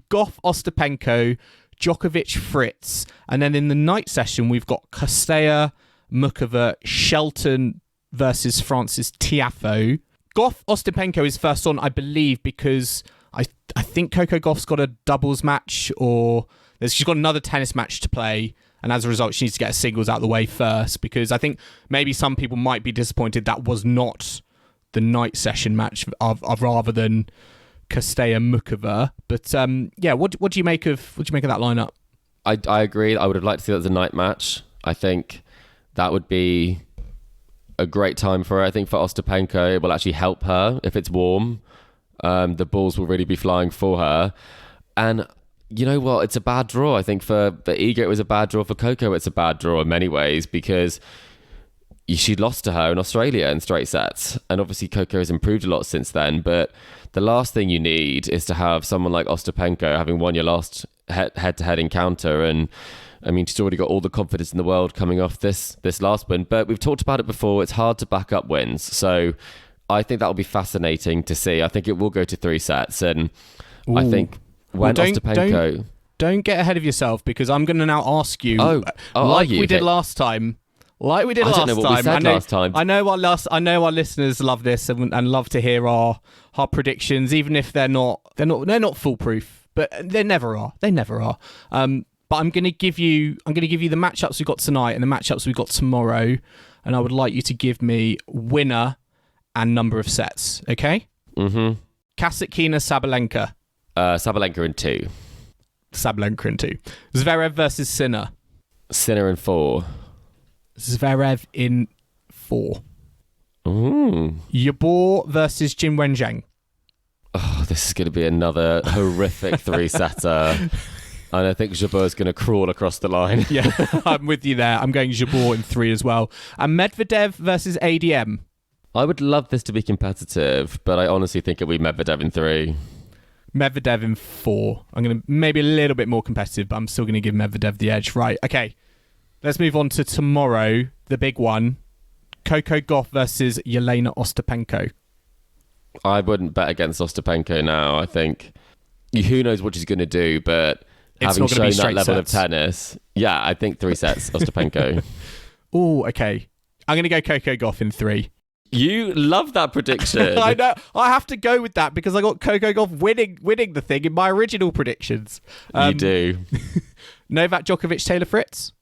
Gauff, Ostapenko, Djokovic, Fritz, and then in the night session we've got Kostya, Mukova, Shelton versus Frances Tiafoe. Gauff, Ostapenko is first on, I believe, because I think Coco Gauff's got a doubles match, or she's got another tennis match to play, and as a result she needs to get her singles out of the way first, because I think maybe some people might be disappointed that was not the night session match of rather than Kostya Mukova. But what do you make of that lineup? I agree. I would have liked to see that as a night match. I think that would be a great time for her. I think for Ostapenko, it will actually help her if it's warm. The balls will really be flying for her. And you know what? It's a bad draw. I think for the Iga, it was a bad draw. For Coco, it's a bad draw in many ways because she lost to her in Australia in straight sets. And obviously Coco has improved a lot since then. But the last thing you need is to have someone like Ostapenko having won your last head-to-head encounter. And I mean, she's already got all the confidence in the world coming off this last win. But we've talked about it before. It's hard to back up wins. So I think that'll be fascinating to see. I think it will go to 3 sets. And I think when Ostapenko... Don't get ahead of yourself because I'm going to now ask you, like we did last time. I don't know what we said last time. I know our listeners love this and love to hear our predictions, even if they're not foolproof, but they never are. But I'm going to give you the matchups we got tonight and the matchups we got tomorrow, and I would like you to give me winner and number of sets. Okay? Mm-hmm. Kasatkina, Sabalenka. Sabalenka in 2. Sabalenka in 2. Zverev versus Sinner. Sinner in 4. Zverev in 4. Ooh. Yabor versus Jin Wenjiang. Oh, this is going to be another horrific 3-setter. And I think Jabor's going to crawl across the line. Yeah, I'm with you there. I'm going Jabor in 3 as well. And Medvedev versus ADM. I would love this to be competitive, but I honestly think it'll be Medvedev in 3. Medvedev in 4. I'm going to maybe a little bit more competitive, but I'm still going to give Medvedev the edge. Right, okay. Let's move on to tomorrow, the big one. Coco Gauff versus Yelena Ostapenko. I wouldn't bet against Ostapenko now. I think who knows what she's going to do, but having shown that level of tennis, yeah, I think 3 sets Ostapenko. Oh, okay. I'm going to go Coco Gauff in 3. You love that prediction. I know. I have to go with that because I got Coco Gauff winning the thing in my original predictions. You do. Novak Djokovic, Taylor Fritz.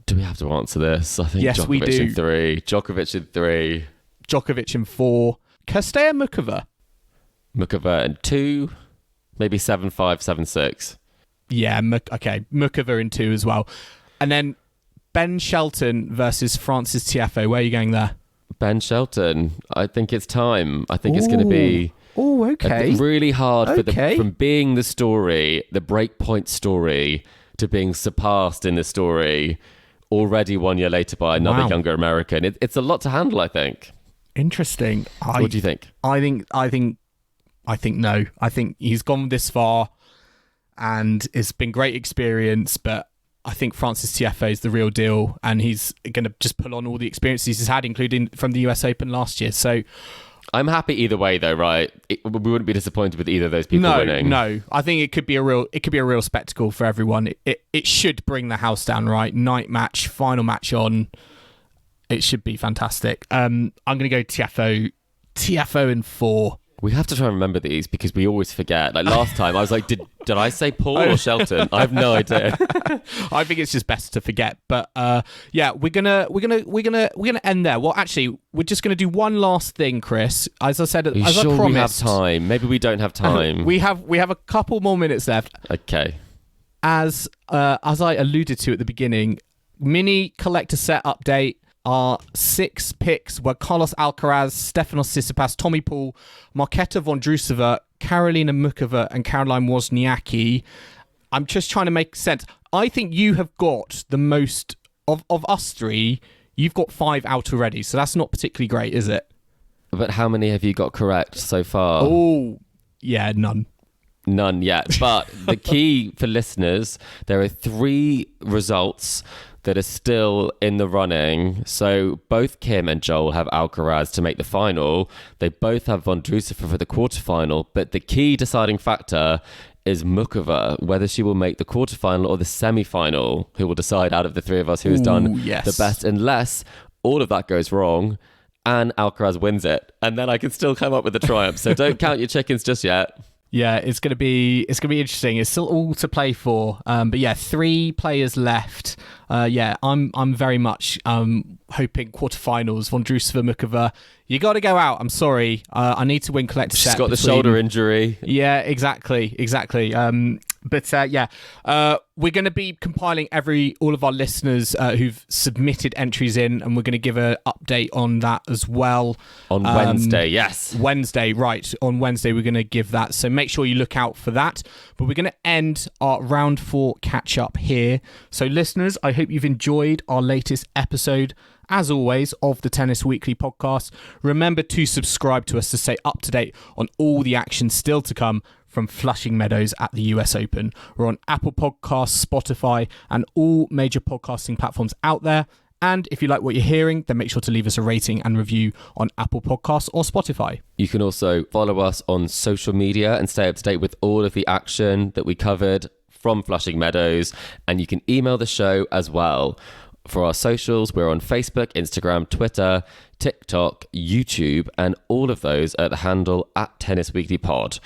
Do we have to answer this? I think yes, Djokovic we do. In 3. Djokovic in 3. Djokovic in 4. Kostya Mukova. Mukova in 2. Maybe 7-5, 7-6. Yeah, okay. Mukova in 2 as well. And then Ben Shelton versus Frances Tiafoe. Where are you going there? Ben Shelton. I think it's time. I think it's going to be really hard from being the story, the breakpoint story, to being surpassed in the story already 1 year later by another younger American. It's a lot to handle, I think. Interesting. What do you think? I think no. I think he's gone this far and it's been great experience, but I think Frances Tiafoe is the real deal and he's going to just pull on all the experiences he's had, including from the US Open last year. So I'm happy either way though, right? We wouldn't be disappointed with either of those people winning. No. I think it could be a real spectacle for everyone. It should bring the house down, right? Night match, final match on. It should be fantastic. I'm going to go Tiafoe in 4. We have to try and remember these because we always forget. Like last time, I was like, did I say Paul or Shelton? I have no idea. I think it's just best to forget. But yeah, we're gonna end there. Well, actually, we're just gonna do one last thing, Chris. As I said, as I promised, we have time. Maybe we don't have time. we have a couple more minutes left. Okay. As I alluded to at the beginning, mini collector set update. Our 6 picks were Carlos Alcaraz, Stefanos Tsitsipas, Tommy Paul, Marketa Vondrousova, Karolina Mukova, and Caroline Wozniacki. I'm just trying to make sense. I think you have got the most of us 3. You've got 5 out already, so that's not particularly great, is it? But how many have you got correct so far? Oh, yeah, none. None yet. But the key for listeners, there are 3 results that are still in the running. So both Kim and Joel have Alcaraz to make the final. They both have Vondrousova for the quarterfinal. But the key deciding factor is Mukova, whether she will make the quarterfinal or the semi-final, who will decide out of the 3 of us who has done the best, unless all of that goes wrong and Alcaraz wins it. And then I can still come up with the triumph. So don't count your chickens just yet. Yeah, it's gonna be interesting. It's still all to play for. But yeah, 3 players left. Yeah, I'm very much hoping quarterfinals. Vondrousova, Mukova, you got to go out. I'm sorry. I need to win collector set. She's got the shoulder injury. Yeah, exactly. But we're going to be compiling all of our listeners who've submitted entries in, and we're going to give an update on that as well. On Wednesday, yes. Wednesday, right. On Wednesday, we're going to give that. So make sure you look out for that. But we're going to end our round 4 catch-up here. So listeners, I hope you've enjoyed our latest episode, as always, of the Tennis Weekly podcast. Remember to subscribe to us to stay up to date on all the action still to come from Flushing Meadows at the US Open. We're on Apple Podcasts, Spotify, and all major podcasting platforms out there. And if you like what you're hearing, then make sure to leave us a rating and review on Apple Podcasts or Spotify. You can also follow us on social media and stay up to date with all of the action that we covered from Flushing Meadows. And you can email the show as well. For our socials, we're on Facebook, Instagram, Twitter, TikTok, YouTube, and all of those at the handle @TennisWeeklyPod.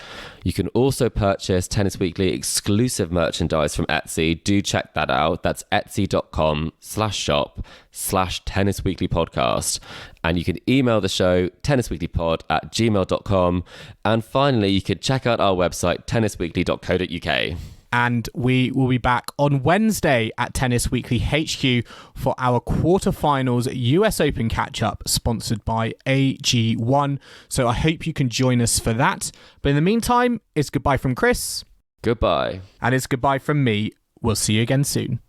You can also purchase Tennis Weekly exclusive merchandise from Etsy. Do check that out. That's etsy.com/shop/tennisweeklypodcast. And you can email the show tennisweeklypod@gmail.com. And finally, you can check out our website, tennisweekly.co.uk. And we will be back on Wednesday at Tennis Weekly HQ for our quarterfinals US Open catch-up, sponsored by AG1. So I hope you can join us for that. But in the meantime, it's goodbye from Chris. Goodbye. And it's goodbye from me. We'll see you again soon.